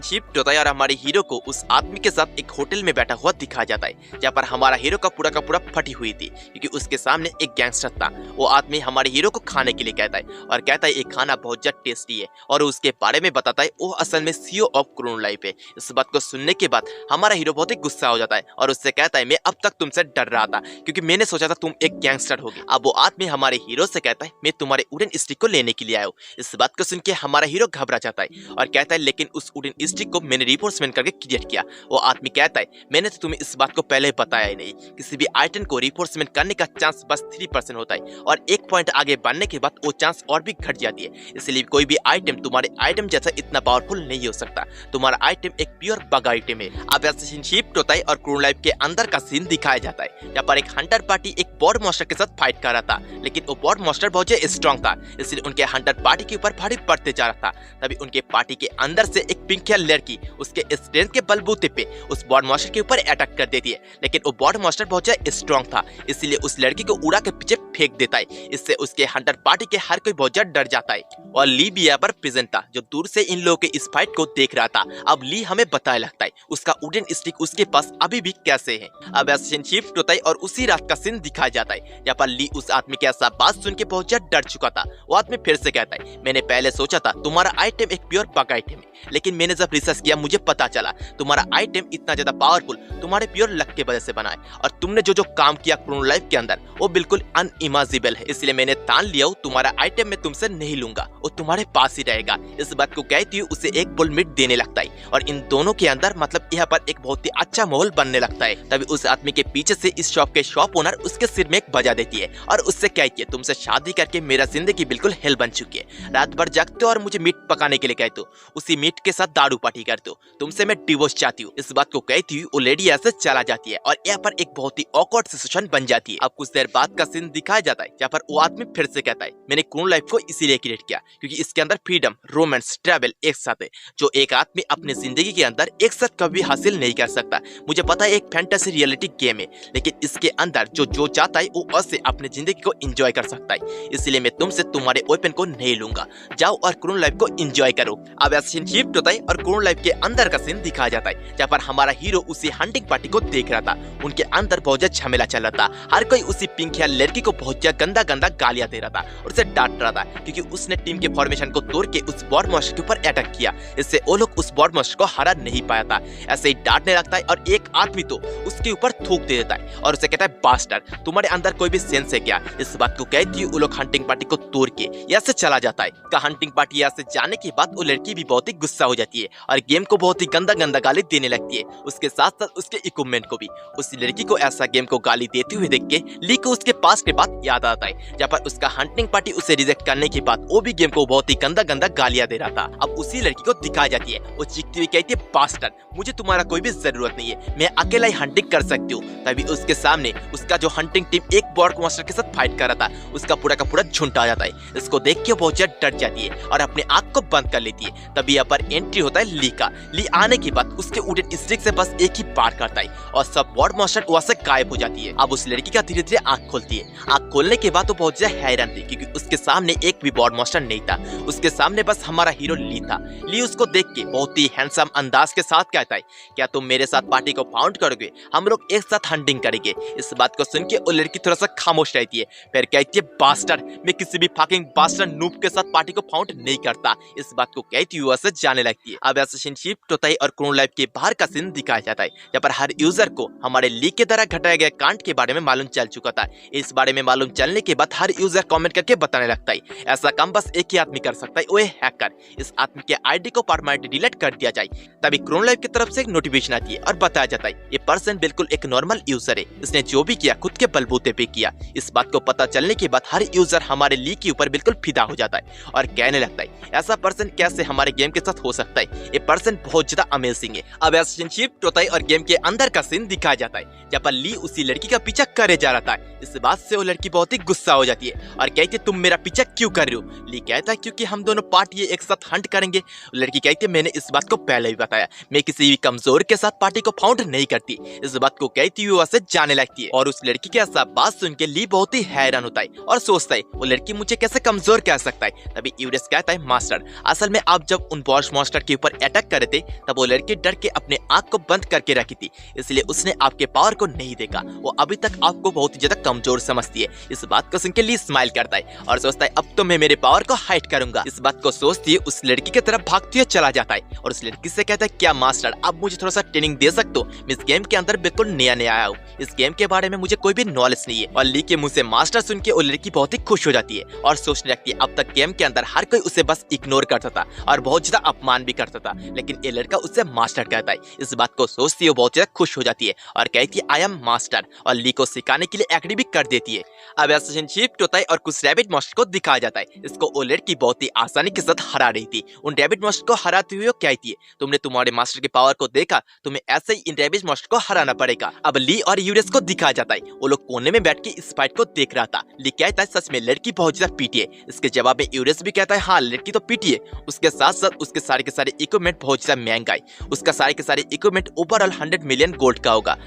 शिफ्ट होता है और हमारे हीरो को उस आदमी के साथ एक होटल में बैठा हुआ दिखाया जाता है, जहाँ पर हमारा हीरो का पूरा फटी हुई थी, क्योंकि उसके सामने एक गैंगस्टर था। वो आदमी हमारे हीरो को खाने के लिए कहता है और कहता है ये खाना बहुत ज्यादा टेस्टी है और उसके बारे में बताता है वो असल में सीईओ ऑफ क्रोन लाइफ है। इस बात को सुनने के बाद हमारा हीरो बहुत ही गुस्सा हो जाता है और उससे कहता है मैं अब तक तुमसे डर रहा था, क्योंकि मैंने सोचा था तुम एक गैंगस्टर होगे। अब वो आदमी हमारे हीरो से कहता है मैं तुम्हारे वुडन स्टिक को लेने के लिए आया हूँ। इस बात को सुन के हमारा हीरो घबरा जाता है और कहता है लेकिन उस वुडन स्टिक को मैंने रिफोर्समेंट करके क्रिएट किया। वो आदमी कहता है मैंने तो तुम्हें इस बात को पहले बताया ही नहीं। किसी भी आइटम को रिफोर्समेंट करने का चांस बस 3% होता है और 1 पॉइंट आगे बढ़ने के बाद वो चांस और भी घट जाती है। इसलिए कोई भी आइटम तुम्हारे आइटम जैसा इतना पावरफुल नहीं हो सकता। तुम्हारा आइटम एक प्योर बग आइटम है। अब ऐसा सीन शिफ्ट होता है और क्रोन लाइफ के अंदर का सीन दिखाया जाता है, जहाँ पर एक हंटर पार्टी एक बॉर्ड मास्टर के साथ फाइट कर रहा था, लेकिन वो बॉर्ड मास्टर बहुत ज्यादा स्ट्रॉन्ग था, इसलिए उनके हंटर पार्टी के ऊपर भारी पड़ते जा रहा था। तभी उनके पार्टी के अंदर से एक पिंक हेयर लड़की उसके स्ट्रेंथ के बलबूते पे उस बॉर्ड मास्टर के ऊपर अटैक कर देती है, लेकिन वो बॉर्ड मास्टर बहुत ज्यादा स्ट्रॉन्ग था, इसलिए उस लड़की को उड़ा के पीछे फेंक देता है। इससे उसके हंटर पार्टी के हर कोई बहुत ज्यादा डर जाता है और ली भी यहाँ पर प्रेजेंट था, जो दूर से इन लोगों के इस फाइट को देख रहा था। अब ली हमें बताने लगता है उसका वुडन स्टिक उसके पास अभी भी कैसे है। अब ऐसा सीन शिफ्ट होता है और उसी रात का सीन दिखाया जाता है, जहाँ पर ली उस आदमी के ऐसा बात सुन के बहुत ज्यादा डर चुका था। वो आदमी फिर से कहता है मैंने पहले सोचा था तुम्हारा आइटम एक प्योर बग आइटम है, लेकिन मैंने जब रिसर्च किया मुझे पता चला तुम्हारा आइटम इतना ज्यादा पावरफुल तुम्हारे प्योर लक के वजह से बना है और तुमने जो जो काम किया क्रोन लाइफ के अंदर वो बिल्कुल अनइमेजिबल है। इसलिए मैंने ठान लिया हूँ तुम्हारा आइटम मैं तुमसे नहीं लूंगा, वो तुम्हारे पास ही रहेगा। इस बात को कहती हुई उसे एक बोल मीट देने लगता है और इन दोनों के अंदर मतलब यहाँ पर एक बहुत ही अच्छा माहौल बनने लगता है। तभी उस आदमी के पीछे से इस शॉप के शॉप ओनर उसके सिर में एक बजा देती है और उससे कहती है तुमसे शादी करके मेरा जिंदगी बिल्कुल हेल बन चुकी है। रात भर जागते हो और मुझे मीट पकाने के लिए कहते हो, उसी मीट के साथ दारू पार्टी करते हो, तुमसे मैं डिवोर्स चाहती हूँ। इस बात को कहती हुई वो लेडी ऐसे चला जाती है और यहाँ पर एक बहुत ही ऑकवर्ड सिचुएशन बन जाती है। अब कुछ देर बाद का सीन दिखाया जाता है, जहाँ पर वो आदमी फिर से कहता है मैंने क्रोन लाइफ को इसीलिए क्रिएट किया क्योंकि इसके अंदर फ्रीडम, रोमांस, ट्रैवल एक साथ है, जो एक आदमी अपनी जिंदगी के अंदर एक साथ कभी हासिल नहीं कर सकता। मुझे पता है एक फैंटेसी रियलिटी गेम है, लेकिन इसके अंदर जो चाहता है वो ऐसे अपनी जिंदगी को एंजॉय कर सकता है। इसलिए मैं तुमसे तुम्हारे वेपन को नहीं लूंगा, जाओ और क्रोन लाइफ को एंजॉय करो। अब ऐसा सीन शिफ्ट होता है और क्रोन लाइफ के अंदर का सीन दिखाया जाता है, जहाँ पर हमारा हीरो उसी हंटिंग पार्टी को देख रहा था। उनके अंदर बहुत ज्यादा झमेला चल रहा था। हर कोई उसी पिंक हेयर लड़की को बहुत ज्यादा गंदा गालियां दे रहा था और उसे डांट रहा था, क्योंकि उसने टीम के फॉर्मेशन को तोड़ के उस बॉर्ड मास्टर के ऊपर अटैक किया। इससे वो लोग उस बॉर्ड मास्टर को हरा नहीं पाया था। ऐसे ही डांटने लगता है और एक आदमी तो उसके ऊपर थूक दे देता है और उसे कहता है बास्टर्ड, तुम्हारे अंदर कोई भी सेंस है क्या। इस बात को कहती है वो लोग हंटिंग पार्टी को तोड़ के यहाँ से चला जाता है। हंटिंग पार्टी यहाँ से जाने के बाद वो लड़की भी बहुत ही गुस्सा हो जाती है और गेम को बहुत ही गंदा गाली देने लगती है, उसके साथ साथ उसके इक्विपमेंट को भी। उस लड़की को ऐसा गेम को गाली देते हुए देख के ली को उसके पास के बाद याद आता है, जहाँ पर उसका हंटिंग पार्टी उसे रिजेक्ट करने के बाद वो भी गेम को बहुत ही गंदा गालियां दे रहा था। अब उसी लड़की को दिखाई जाती है, वो चीखती हुई कहती है बास्टर्ड, मुझे तुम्हारा कोई भी जरूरत नहीं है, मैं अकेला ही हंटिंग कर सकती हूँ। तभी उसके सामने उसका जो हंटिंग टीम एक बॉर्ड मास्टर के साथ फाइट कर रहा था, उसका पूरा का पूरा झुंड आ जाता है। इसको देख के बहुत ज्यादा डर जाती है और अपने आंख को बंद कर लेती है। तभी यहाँ पर एंट्री होता है ली का। ली आने के बाद उसके वुडन स्टिक से बस एक ही बार करता है और सब बॉर्ड मास्टर वहां से गायब हो जाती है। अब उस लड़की का धीरे धीरे आंख खोलती है। आंख खोलने के बाद वो बहुत ज्यादा हैरान थी, क्योंकि उसके सामने एक भी बॉर्ड मास्टर नहीं था, उसके सामने बस हमारा हीरो ली था। ली उसको देख के बहुत ही हैंडसम अंदाज के साथ कहता है क्या तुम मेरे साथ पार्टी को फाउंड करोगे, हम लोग एक साथ हंटिंग करेंगे। इस बात को सुन के वो लड़की थोड़ा सा खामोश रहती है, फिर कहती है बास्टर्ड, मैं किसी भी फकिंग बास्टर्ड नूब के साथ पार्टी को फाउंड नहीं करता। इस बात को कहती हुई से जाने लगती है। अब ऐसा सीन शिफ्ट होता है और क्रोन लाइफ के बाहर का सीन दिखाया जाता है, जहाँ पर हर यूजर को हमारे ली के द्वारा घटाया गया कांड के बारे में मालूम चल चुका था। इस बारे में मालूम चलने के बाद हर यूजर कमेंट करके बताने लगता है ऐसा काम बस एक ही आदमी कर सकता है, वो है हैकर। इस आदमी के आईडी को परमानेंटली डिलीट कर दिया जाए। तभी क्रोन लाइफ की तरफ से एक नोटिफिकेशन आती है और बताया जाता है ये पर्सन बिल्कुल एक नॉर्मल यूजर है, इसने जो भी किया खुद के बलबूते पे किया। इस बात को पता चलने के बाद हर यूजर हमारे ली के ऊपर बिल्कुल फिदा हो जाता है और कहने लगता है ऐसा पर्सन कैसे हमारे गेम के साथ हो सकता है, ये पर्सन बहुत ज्यादा अमेजिंग है। अब ऐसा सीन शिफ्ट होता है और गेम के अंदर का सीन दिखाया जाता है, जहाँ पर ली उसी लड़की का पीछा करे जा रहा था। इस बात से वो लड़की बहुत ही गुस्सा हो जाती है और कहती है तुम मेरा पीछा क्यों कर रहे हो। ली कहता है क्योंकि हम दोनों पार्टी एक साथ हंट करेंगे। लड़की कहती है मैंने इस बात को पहले भी बताया मैं किसी भी कमजोर के साथ पार्टी को फाउंड नहीं करती। इस बात को कहती हुई वहाँ से जाने लगती है और उस लड़की के ऐसा बात सुन के ली बहुत ही हैरान होता है और सोचता है वो लड़की मुझे कैसे कमजोर कह सकता है। तभी यूरेस कहता है मास्टर, असल में आप जब उन बॉस मॉन्स्टर के ऊपर अटैक कर रहे थे तब वो लड़की डर के अपने आंख को बंद करके रखी थी, इसलिए उसने आपके पावर को नहीं देखा। वो अभी तक आपको बहुत ही ज्यादा कमजोर समझती है। इस बात को सुन के ली स्माइल करता है और सोचता है अब तो मैं मेरे पावर को हाइड करूंगा। इस बात को सोचती है उस लड़की की तरफ भागती हुए चला जाता है और उस लड़की से कहता है क्या मास्टर आप मुझे थोड़ा सा ट्रेनिंग दे सकते हो, मैं इस गेम के अंदर बिल्कुल नया आया हूँ, इस गेम के बारे में मुझे कोई भी नॉलेज नहीं है। और ली के मुंह से मास्टर सुन के वो लड़की बहुत ही खुश हो जाती है और सोचने लगती है अब तक गेम के अंदर हर कोई उसे बस इग्नोर करता था और बहुत ज्यादा अपमान भी करता था, लेकिन ये लड़का उससे मास्टर कहता है। इस बात को सोचती है वो बहुत ज्यादा खुश हो जाती है और कहती है आई एम मास्टर और ली को सिखाने के लिए एग्री भी कर देती है। अब एसेसिन शिफ्ट होता है और कुछ रैबिट मॉन्स्टर को दिखाया जाता है। इसको वो लड़की बहुत ही आसानी के साथ हरा रही थी। उन रैबिट मॉन्स्टर को हराते हुए वो कहती है तुमने तुम्हारे मास्टर के पावर को देखा, तुम्हें ऐसे ही इन रैबिट मॉन्स्टर को हराना पड़ेगा। अब ली और यूरेस को दिखाया जाता है, वो लोग कोने में बैठ के इस फाइट को देख रहा था। ली कहता है सच में लड़की बहुत ज्यादा पीटी है। इसके जवाब में यूरेस भी कहता है हाँ लड़की तो पीटी है, उसके साथ साथ उसके सारे के सारे इक्विपमेंट बहुत ज्यादा महंगा है, उसका सारे के सारे इक्विपमेंट ओवरऑल 100 मिलियन गोल्ड का होगा।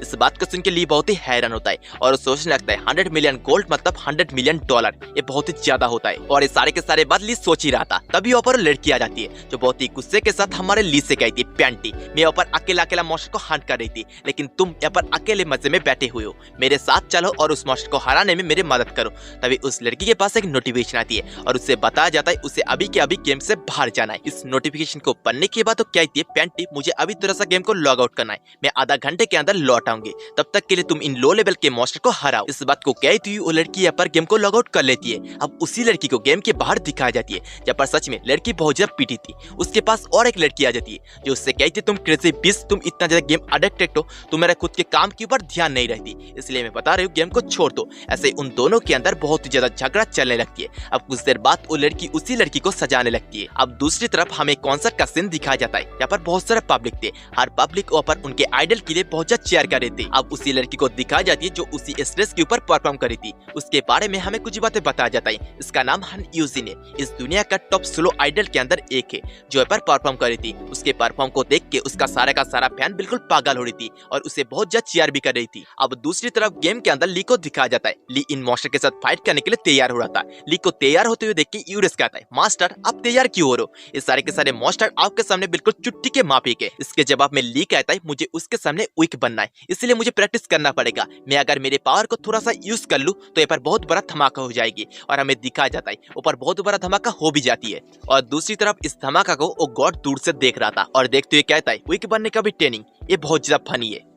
इस बात को सुन के ली बहुत ही हैरान होता है और सोचने लगता है 100 मिलियन गोल्ड मतलब 100 मिलियन डॉलर, ये बहुत ही ज्यादा होता है। और ये सारे के सारे बात ली सोच ही रहा था, तभी वहाँ पर लड़की आ जाती है जो बहुत ही गुस्से के साथ हमारे ली से कहती है पैंटी मैं यहाँ पर अकेला अकेला मॉन्स्टर को हंट कर रही थी, लेकिन तुम यहाँ पर अकेले मजे में बैठे हुए हो, मेरे साथ चलो और उस मॉन्स्टर को हराने में मेरी मदद करो। तभी उस लड़की के पास एक नोटिफिकेशन आती है और उससे बताया जाता है उसे अभी के अभी गेम से बाहर जाना है। इस नोटिफिकेशन को पढ़ने के बाद तो कहती है पैंटी मुझे अभी थोड़ा सा गेम को लॉग आउट करना है, मैं आधा घंटे के अंदर लौट आऊंगी, तब तक के लिए तुम इन लो लेवल के मॉन्स्टर को हराओ। इस बात को कहती हुई वो लड़की यहाँ पर गेम को लॉग आउट कर लेती है। अब उसी लड़की को गेम के बाहर दिखाई जाती है जहाँ पर सच में लड़की बहुत ज्यादा पीटी थी। उसके पास और एक लड़की आ जाती है जो उससे कहती है तुम क्रेजी बीस्ट, तुम इतना ज्यादा गेम अडिक्टेड हो, तुम्हारा खुद के काम के ऊपर ध्यान नहीं रहती, इसलिए मैं बता रही हूँ गेम को छोड़ दो। ऐसे उन दोनों के अंदर बहुत ही ज्यादा झगड़ा चलने लगती है। अब कुछ देर बाद वो लड़की उसी लड़की को सजाने लगती है। अब दूसरी तरफ हमें कॉन्सर्ट का सीन दिखाया जाता है। यहाँ पर बहुत सारे पब्लिक थे, हर पब्लिक ऊपर उनके आइडल के लिए बहुत ज्यादा चेयर कर रहे थे। अब उसी लड़की को दिखाई जाती है जो उसी स्टेज के ऊपर परफॉर्म करी थी। उसके बारे में हमें कुछ बातें बताया जाता है। इसका नाम हन यूजिन है, इस दुनिया का टॉप सोलो आइडल के अंदर एक है जो यहाँ पर परफॉर्म करी थी। उसके परफॉर्म को देख के उसका सारा का सारा फैन बिल्कुल पागल हो रही थी और उसे बहुत ज्यादा चीयर भी कर रही थी। अब दूसरी तरफ गेम के अंदर ली को दिखाया जाता है। ली इन मॉन्स्टर के साथ फाइट करने के लिए तैयार हो रहा था। ली को तैयार होते हुए देख के यूरेस कहता है मास्टर आप तैयार क्यों हो रहे हो, ये सारे के सारे मॉन्स्टर आपके सामने बिल्कुल चुट्टी के मापी के। इसके जवाब में ली कहता है मुझे उसके सामने वीक बनना है, इसलिए मुझे प्रैक्टिस करना पड़ेगा। मैं अगर मेरे पावर को थोड़ा सा यूज कर लूं तो यहाँ पर बहुत बड़ा धमाका हो जाएगी। और हमें दिखाया जाता है ऊपर बहुत बड़ा धमाका हो भी जाती है। और दूसरी तरफ इस धमाका को वो गॉड दूर से देख रहा था और देखते हुए कहता है वीक बनने का भी ट्रेनिंग, ये बहुत ज्यादा फनी है।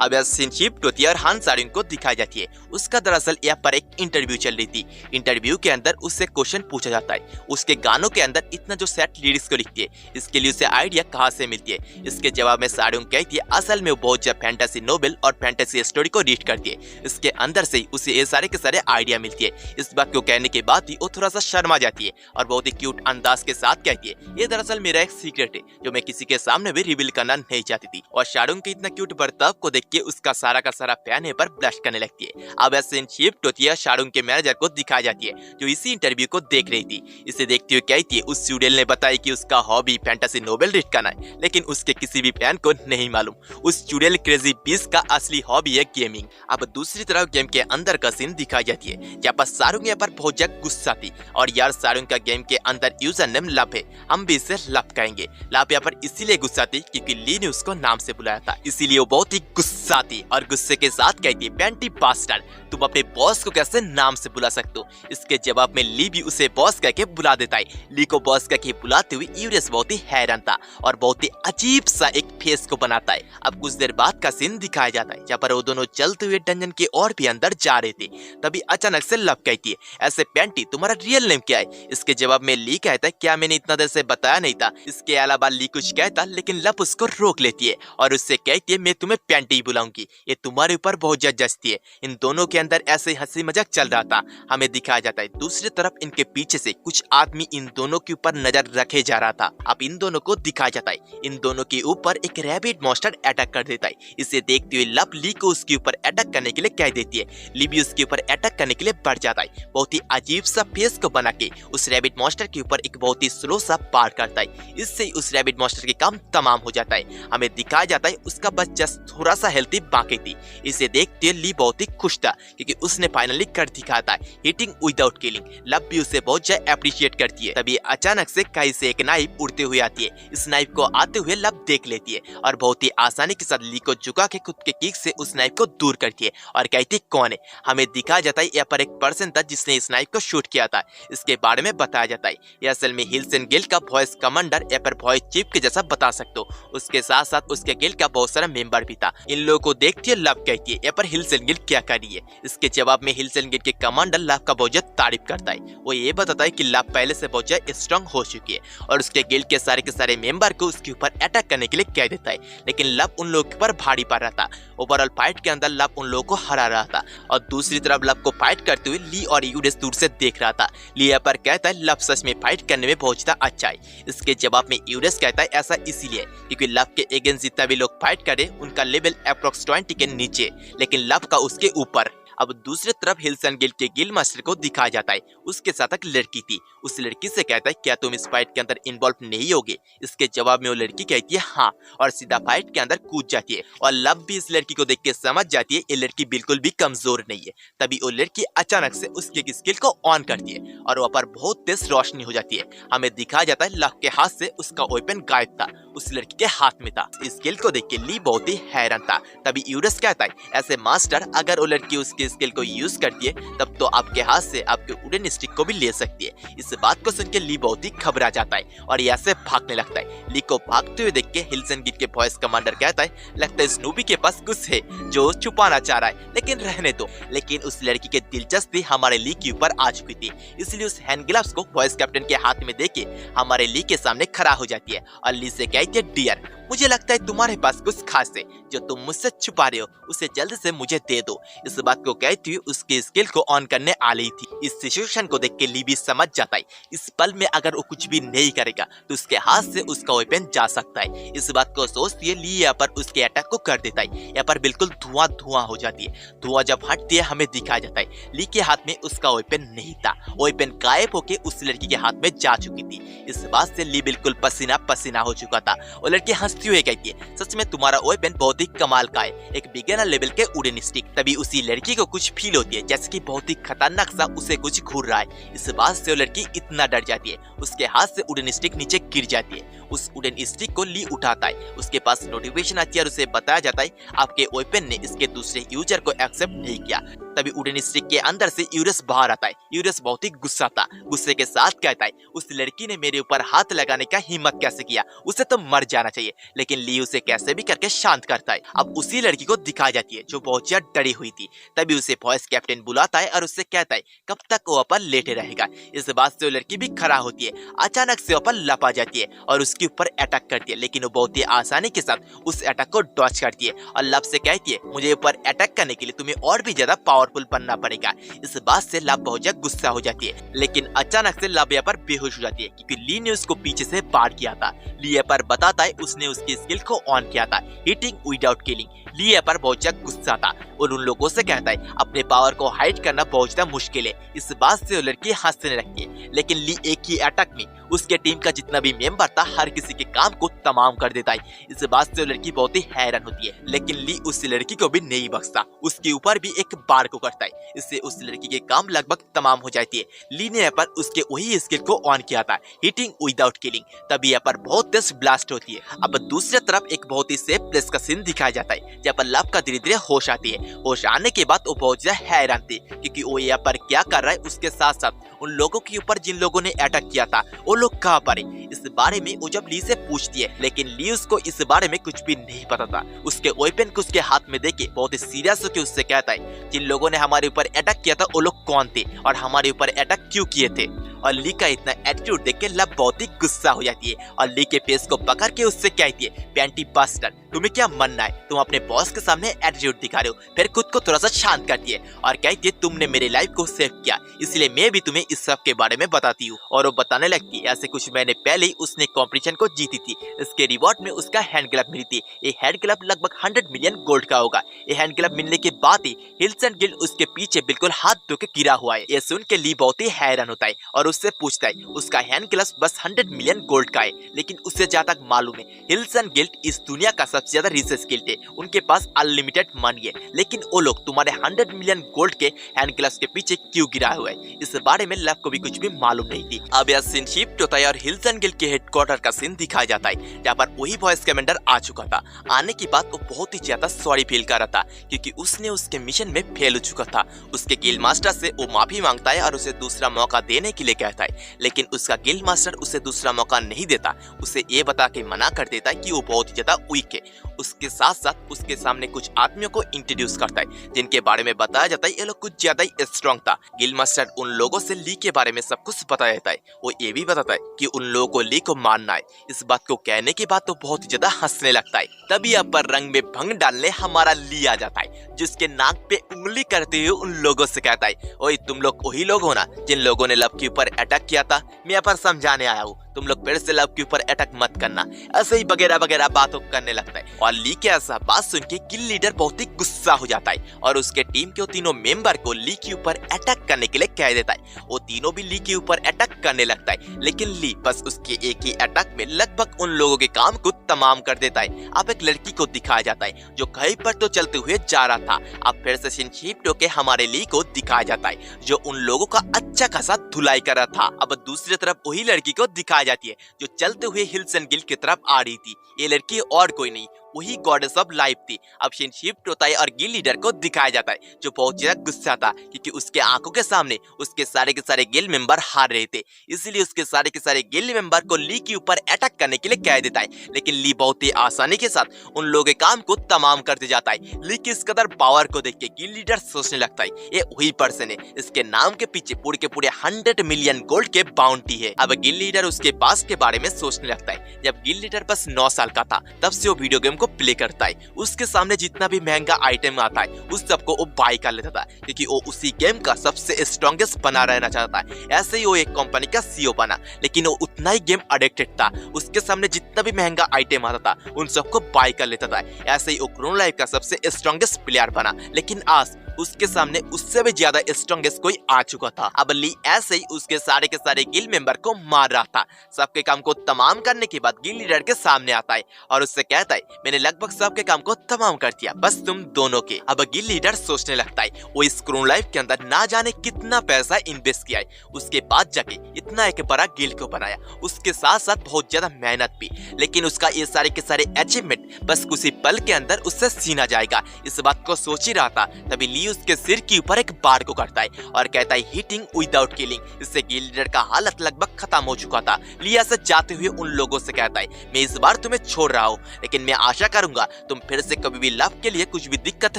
अब यह सीन शिफ्ट होती है और हान सारिंग को दिखाई जाती है। उसका दरअसल यहाँ पर एक इंटरव्यू चल रही थी। इंटरव्यू के अंदर उससे क्वेश्चन पूछा जाता है उसके गानों के अंदर इतना जो सेट लिरिक्स को लिखती है, इसके लिए उसे आइडिया कहाँ से मिलती है। इसके जवाब में सारिंग कहती है असल में वो बहुत ज्यादा फैंटेसी नोवेल और फैंटेसी स्टोरी को रीड करती है, इसके अंदर से ही उसे ये सारे के सारे आइडिया मिलती है। इस बात को कहने के बाद ही वो थोड़ा सा शर्मा जाती है और बहुत ही क्यूट अंदाज के साथ कहती है ये दरअसल मेरा एक सीक्रेट है जो मैं किसी के सामने भी रिवील करना नहीं चाहती थी। और सारिंग के इतना क्यूट बर्ताव को देख के उसका सारा का सारा फैन है पर ब्लश करने लगती है। अब ऐसे शिफ्ट होती है सारिंग के मैनेजर को दिखाई जाती है जो इसी इंटरव्यू को देख रही थी। इसे देखते हुए कहती है उस स्टूडेंट ने बताया कि उसका हॉबी फैंटेसी नोवेल रीड करना है, लेकिन उसके किसी भी फैन को नहीं मालूम उस स्टूडेंट क्रेजी बीस्ट का असली हॉबी है गेमिंग। अब दूसरी तरफ गेम के अंदर का सीन दिखाई जाती है जहाँ पर सारिंग यहाँ पर बहुत ज्यादा गुस्सा थी। और यार सारिंग का गेम के अंदर यूजर नेम लव है, हम भी इसे लव कहेंगे। लव यहाँ पर इसीलिए गुस्सा थी क्योंकि ली ने उसको नाम से बुलाया था, इसीलिए वो बहुत ही गुस्सा थी और गुस्से के साथ कहती है पैंटी बास्टर्ड तुम अपने बॉस को कैसे नाम से बुला सकते हो। इसके जवाब में ली भी उसे बॉस कह के बुला देता है। ली को बॉस कह के बुलाते हुए यूरेस बहुत ही हैरान था और बहुत ही अजीब सा एक फेस को बनाता है। अब कुछ देर बाद का सीन दिखाया जाता है जहाँ पर वो दोनों चलते हुए डंजन के और भी अंदर जा रहे थे। तभी अचानक से लव कहती है ऐसे पैंटी तुम्हारा रियल नेम क्या है। इसके जवाब में ली कहता है क्या मैंने इतना देर से बताया नहीं था। इसके अलावा ली कुछ कहता लेकिन लव उसको रोक लेती है और उससे कहती है मैं तुम्हें पैंटी बुलाऊंगी, ये तुम्हारे ऊपर बहुत ज्यादा जचती है। इन दोनों के अंदर ऐसे हंसी मजाक चल रहा था, हमें दिखाया जाता है दूसरी तरफ इनके पीछे से कुछ आदमी इन दोनों के ऊपर नजर रखे जा रहा था। अब इन दोनों को दिखाया जाता है इन दोनों के ऊपर एक रैबिट मॉन्स्टर अटैक कर देता है। इसे देखते हुए लब ली को उसके ऊपर अटैक करने के लिए कह देती है। ली भी उसके ऊपर अटैक करने के लिए बढ़ जाता है। बहुत ही अजीब सा फेस को बना के उस रैबिट मॉन्स्टर के ऊपर एक बहुत ही स्लो सा पार करता है। इससे उस रैबिट मॉन्स्टर के काम तमाम हो जाता है। हमें दिखाया जाता है उसका बस जस्ट थोड़ा सा हेल्थी बाकी थी। इसे देखते हुए ली बहुत ही खुश था क्योंकि उसने फाइनली कर दिखाया था हिटिंग विदाउट किलिंग। लब भी उसे बहुत ज्यादा अप्रिशिएट करती है। तभी अचानक से कहीं से एक नाइफ उड़ते हुए आती है। इस नाइफ को आते हुए लब देख लेती है और बहुत ही आसानी के साथ ली को झुका के खुद के किक से उस नाइफ को दूर करती है और कहती है कौन है। हमें दिखाया जाता है यहाँ पर एक पर्सन था जिसने इस नाइफ को शूट किया था। इसके बारे में बताया जाता है ये असल में हिल्स एंड गिल्ड का वॉइस कमांडर या पर वॉइस चीफ के जैसा बता सकते हो। उसके साथ साथ उसके गिल्ड का बहुत सारा मेंबर भी था। इन लोगों को देखती है लब कहती है यहाँ पर हिल्स एंड गिल्ड क्या कर रही है। इसके जवाब में हिल्स एंड गिल्ड के कमांडर लब का बहुत ज्यादा तारीफ करता है। वो ये बताता है कि लब पहले से बहुत ज्यादा स्ट्रांग हो चुकी है और उसके गिल्ड के सारे मेंबर को उसके ऊपर अटैक करने के लिए कह देता है। लेकिन लब उन लोगों के ऊपर भारी पड़ रहा था। ओवरऑल फाइट के अंदर लब उन लोगों को हरा रहा था और दूसरी तरफ लब को फाइट करते हुए ली और यूडेस दूर से देख रहा था। ली यहाँ पर कहता है लब सच में फाइट करने में बहुत ज्यादा अच्छा है। इसके जवाब में यूडेस कहता है ऐसा इसीलिए क्योंकि लब के अगेंस्ट जितना भी लोग फाइट करे उनका लेवल अप्रोक्स 20 के नीचे, लेकिन लब का उसके ऊपर। अब दूसरी तरफ हिल्स एंड गिल्ड के गिल्ड मास्टर को दिखाया जाता है। उसके साथ एक लड़की थी। उस लड़की से कहता है क्या तुम इस फाइट के अंदर इन्वॉल्व नहीं होगे। इसके जवाब में वो लड़की कहती है हाँ और सीधा फाइट के अंदर कूद जाती है और लब भी इस लड़की को देख के समझ जाती है ये लड़की बिल्कुल भी कमजोर नहीं है। तभी वो लड़की अचानक से उसके स्किल को ऑन करती है और वहाँ पर बहुत तेज रोशनी हो जाती है। हमें दिखाया जाता है लब के हाथ से उसका वेपन गायब था, उस लड़की के हाथ में था। इस स्किल को देख के ली बहुत ही हैरान था। तभी यूरस कहता है ऐसे मास्टर अगर वो लड़की उसके स्किल को यूज करती है तब तो आपके हाथ से आपके वुडन स्टिक को भी ले सकती है। इस बात को सुन के ली बहुत ही घबरा जाता है और यहाँ से भागने लगता है। ली को भागते हुए देख के हिल्स एंड गिल्ड के वॉइस कमांडर कहता है लगता है स्नूपी के पास कुछ है जो छुपाना चाह रहा है, लेकिन रहने दो। लेकिन उस लड़की की दिलचस्पी हमारे ली के ऊपर आ चुकी थी, इसलिए उस हैंड ग्लव्स को वॉइस कैप्टन के हाथ में देके हमारे ली के सामने खड़ा हो जाती है और ली से कहती है डियर मुझे लगता है तुम्हारे पास कुछ खास है जो तुम मुझसे छुपा रहे हो, उसे जल्द से मुझे दे दो। इस बात को कहती हुई उसके स्किल को ऑन करने आ रही थी। इस सिचुएशन को देख के ली भी समझ जाता है इस पल में अगर वो कुछ भी नहीं करेगा तो उसके हाथ से उसका वेपन जा सकता है। इस बात को सोचती है ली यहाँ पर उसके अटैक को कर देता है। यहाँ पर बिल्कुल धुआं धुआं हो जाती है। धुआं जब हटती है हमें दिखाया जाता है ली के हाथ में उसका वेपन नहीं था, वेपन गायब होके उस लड़की के हाथ में जा चुकी थी। इस बात से ली बिल्कुल पसीना पसीना हो चुका था। वो लड़की हंसती हुई कहती है सच में तुम्हारा वेपन बहुत ही कमाल का है, एक बिगिनर लेवल के वुडन स्टिक। तभी उसी लड़की को कुछ फील होती है जैसे कि बहुत ही खतरनाक सा उसे कुछ घूर रहा है। इस बात से वो लड़की इतना डर जाती है उसके हाथ से वुडन स्टिक नीचे गिर जाती है। उस वुडन स्टिक को ली उठाता है। उसके पास नोटिफिकेशन आती है और उसे बताया जाता है आपके वेपन ने इसके दूसरे यूजर को एक्सेप्ट नहीं किया। तभी वुडन स्टिक के अंदर से यूरस बाहर आता है। यूरस बहुत ही गुस्सा था, गुस्से के साथ कहता है उस लड़की ने मेरे ऊपर हाथ लगाने का हिम्मत कैसे किया, उसे तो मर जाना चाहिए। लेकिन ली उसे कैसे भी करके शांत करता है। अब उसी लड़की को दिखाई जाती है जो बहुत ज्यादा डरी हुई थी। तभी उसे वॉइस कैप्टन बुलाता है और उससे कहता है कब तक वो पर लेटे रहेगा। इस बात से वो लड़की भी खड़ा होती है। अचानक से वो पर लपा जाती है और उसके ऊपर अटैक करती है, लेकिन वो बहुत ही आसानी के साथ उस अटैक को डॉच करती है और लब से कहती है मुझे ऊपर अटैक करने के लिए तुम्हें और भी ज्यादा पावरफुल बनना पड़ेगा। इस बात से लब बहुत ज्यादा गुस्सा हो जाती है, लेकिन अचानक से लब यहाँ पर बेहोश हो जाती है क्योंकि ली ने उसको पीछे से बाढ़ किया था। ली यहाँ पर बताता है उसने उसकी स्किल को ऑन किया था हिटिंग विदाउट किलिंग। ली यहाँ पर बहुत ज्यादा गुस्सा था और उन लोगों से कहता है अपने पावर को हाइड करना बहुत ज्यादा मुश्किल है। इस बात से वो लड़की हंसने लगती है, लेकिन ली एक ही अटैक में उसके टीम का जितना भी मेंबर था हर किसी के काम को तमाम कर देता है। इस बात से वो लड़की बहुत ही हैरान होती है, लेकिन ली उस लड़की को भी नहीं बख्शता, उसके ऊपर भी एक बार को करता है। इससे उस लड़की के काम लगभग तमाम हो जाती है। ली ने यहाँ पर उसके वही स्किल को ऑन किया था हिटिंग विदाउट किलिंग। तभी यहाँ पर बहुत तेज ब्लास्ट होती है। अब दूसरी तरफ एक बहुत ही सेफ प्लेस का सीन दिखाया जाता है जहाँ पर लब का धीरे धीरे होश आती है। होश आने के बाद वो बहुत ज्यादा हैरान थी क्योंकि वो यहाँ पर क्या कर रहा है। उसके साथ साथ उन लोगों के ऊपर जिन लोगों ने अटैक किया था वो लोग कहाँ पर है इस बारे में वो जब ली से पूछती है, लेकिन ली उसको इस बारे में कुछ भी नहीं पता था। उसके वेपन को उसके हाथ में देके बहुत ही सीरियस होकर उससे कहता है जिन लोगों ने हमारे ऊपर अटैक किया था वो लोग कौन थे और हमारे ऊपर अटैक क्यों किए थे। और ली का इतना एटीट्यूड देख के लब बहुत ही गुस्सा हो जाती है और ली के फेस को पकड़ के उससे कहती है पैंटी बस्टर तुम्हें क्या मनना है, तुम अपने बॉस के सामने एटीट्यूड दिखा रहे हो, फिर खुद को थोड़ा सा शांत करती है और कहती है तुमने मेरी लाइफ को सेव किया, इसलिए मैं भी तुम्हें इस सब के बारे में बताती हूँ। और वो बताने लगती है ऐसे कुछ महीने पहले ही उसने कंपटीशन को जीती थी, इसके रिवॉर्ड में उसका हैंड ग्लव मिली थी। ये हैंड ग्लव लगभग 100 मिलियन गोल्ड का होगा। ये हैंड ग्लव मिलने के बाद ही हिल्स एंड गिल्ड उसके पीछे बिल्कुल हाथ धो के गिरा हुआ है। ये सुन के ली बहुत ही हैरान होता है और उससे पूछता है उसका हैंड ग्लव बस 100 मिलियन गोल्ड का है, लेकिन उससे जहाँ तक मालूम है हिल्स एंड गिल्ड इस दुनिया का सबसे ज्यादा रिचेस्ट गिल्ड है, उनके पास अनलिमिटेड मनी है, लेकिन वो लोग तुम्हारे 100 मिलियन गोल्ड के हैंड ग्लव्स के पीछे क्यों गिरा हुआ है, इस बारे में लव को भी कुछ भी मालूम नहीं थी। अब यह सीन शिफ्ट होता है और हिल्स एंड गिल्ड के हेडक्वार्टर का सीन दिखाया जाता है, जहाँ पर वही वॉइस कमांडर आ चुका था। आने के बाद वो बहुत ही ज्यादा सॉरी फील कर रहा था क्योंकि उसने उसके मिशन में फेल हो चुका था। उसके गिल्ड मास्टर से वो माफी मांगता है और उसे दूसरा मौका देने के लिए कहता है, लेकिन उसका गिल्ड मास्टर उसे दूसरा मौका नहीं देता, उसे ये बता के मना कर देता है कि वो बहुत ही ज्यादा वीक है। उसके साथ साथ उसके सामने कुछ आदमियों को इंट्रोड्यूस करता है जिनके बारे में बताया जाता है ये लोग कुछ ज्यादा ही स्ट्रॉन्ग था। गिल्ड मास्टर उन लोगों से ली के बारे में सब कुछ बताया जाता है। वो ये भी बताता है कि उन लोगों को ली को मारना है। इस बात को कहने के बाद तो बहुत ही ज्यादा हंसने लगता है। तभी यहाँ पर रंग में भंग डालने हमारा ली आ जाता है, जिसके नाक पे उंगली करते हुए उन लोगों से कहता है ओए तुम लोग वही लोग हो ना जिन लोगों ने लव के ऊपर अटैक किया था, मैं यहाँ पर समझाने आया हूँ, तुम लोग फिर से लव के ऊपर अटैक मत करना। ऐसे ही वगैरह वगैरह बातों करने लगता है और ली के ऐसा बात सुन के गिल्ड लीडर बहुत ही गुस्सा हो जाता है और उसके टीम के तीनों मेंबर को ली के ऊपर अटैक करने के लिए कह देता है। वो तीनों भी ली के ऊपर अटैक करने लगता है, लेकिन ली बस उसके एक ही अटैक में लगभग उन लोगों के काम को तमाम कर देता है। अब एक लड़की को दिखाया जाता है जो कहीं पर तो चलते हुए जा रहा था। अब फिर से सीन शिफ्ट होके हमारे ली को दिखाया जाता है जो उन लोगों का अच्छा खासा धुलाई कर रहा था। अब दूसरी तरफ वही लड़की को दिखाया जाती है जो चलते हुए हिल्स एंड गिल्ड की तरफ आ रही थी। ये लड़की और कोई नहीं वही गॉडेस ऑफ लाइफ थी। अब सीन शिफ्ट होता है और गिल्ड लीडर को दिखाया जाता है जो बहुत ज्यादा गुस्सा था क्योंकि उसके आंखों के सामने उसके सारे के सारे गिल्ड मेंबर हार रहे थे, इसलिए उसके सारे के सारे गिल्ड मेंबर को ली के ऊपर अटैक करने के लिए कह देता है। लेकिन ली बहुत ही आसानी के साथ उन लोगों के काम को तमाम करते जाता है। ली की इस कदर पावर को देख के गिल्ड लीडर सोचने लगता है ये वही पर्सन है, इसके नाम के पीछे पूरे 100 मिलियन गोल्ड के बाउंटी है। अब गिल्ड लीडर उसके पास के बारे में सोचने लगता है। जब गिल्ड लीडर बस 9 साल का था तब से वो वीडियो गेम को प्ले करता है। उसके सामने जितना भी महंगा आइटम आता है उस सबको वो बाय कर लेता था क्योंकि वो उसी गेम का सबसे स्ट्रॉन्गेस्ट बना रहना चाहता है। ऐसे ही वो एक कंपनी का सीईओ बना, लेकिन वो उतना ही गेम एडिक्टेड था। उसके सामने जितना भी महंगा आइटम आता था उन सबको बाय कर लेता था। ऐसे ही वो क्रोनो लाइफ का सबसे स्ट्रॉन्गेस्ट प्लेयर बना, लेकिन आज उसके सामने उससे भी ज्यादा स्ट्रॉन्गेस्ट कोई आ चुका था। अब ली ऐसे ही उसके सारे के सारे गिल्ड मेंबर को मार रहा था। सबके काम को तमाम करने के बाद गिल्ड लीडर के सामने आता है और उससे कहता है मैंने लगभग सबके काम को तमाम कर दिया, बस तुम दोनों के। अब गिल्ड लीडर सोचने लगता है वो इस क्रोनो लाइफ के अंदर ना जाने कितना पैसा इन्वेस्ट किया है, उसके बाद जाके इतना एक बड़ा गिल्ड को बनाया, उसके साथ साथ बहुत ज्यादा मेहनत भी, लेकिन उसका ये सारे के सारे अचीवमेंट बस कुछ ही पल के अंदर उससे छीना जाएगा। इस बात को सोच ही रहा था तभी ली उसके सिर के ऊपर एक बार को करता है और कहता है हिटिंग विदाउट किलिंग। इससे गिल्ड लीडर का हालत लगभग खत्म हो चुका था। लिया से जाते हुए उन लोगों से कहता है मैं इस बार तुम्हें छोड़ रहा हूँ, लेकिन मैं आशा करूंगा तुम फिर से कभी भी लव के लिए कुछ भी दिक्कत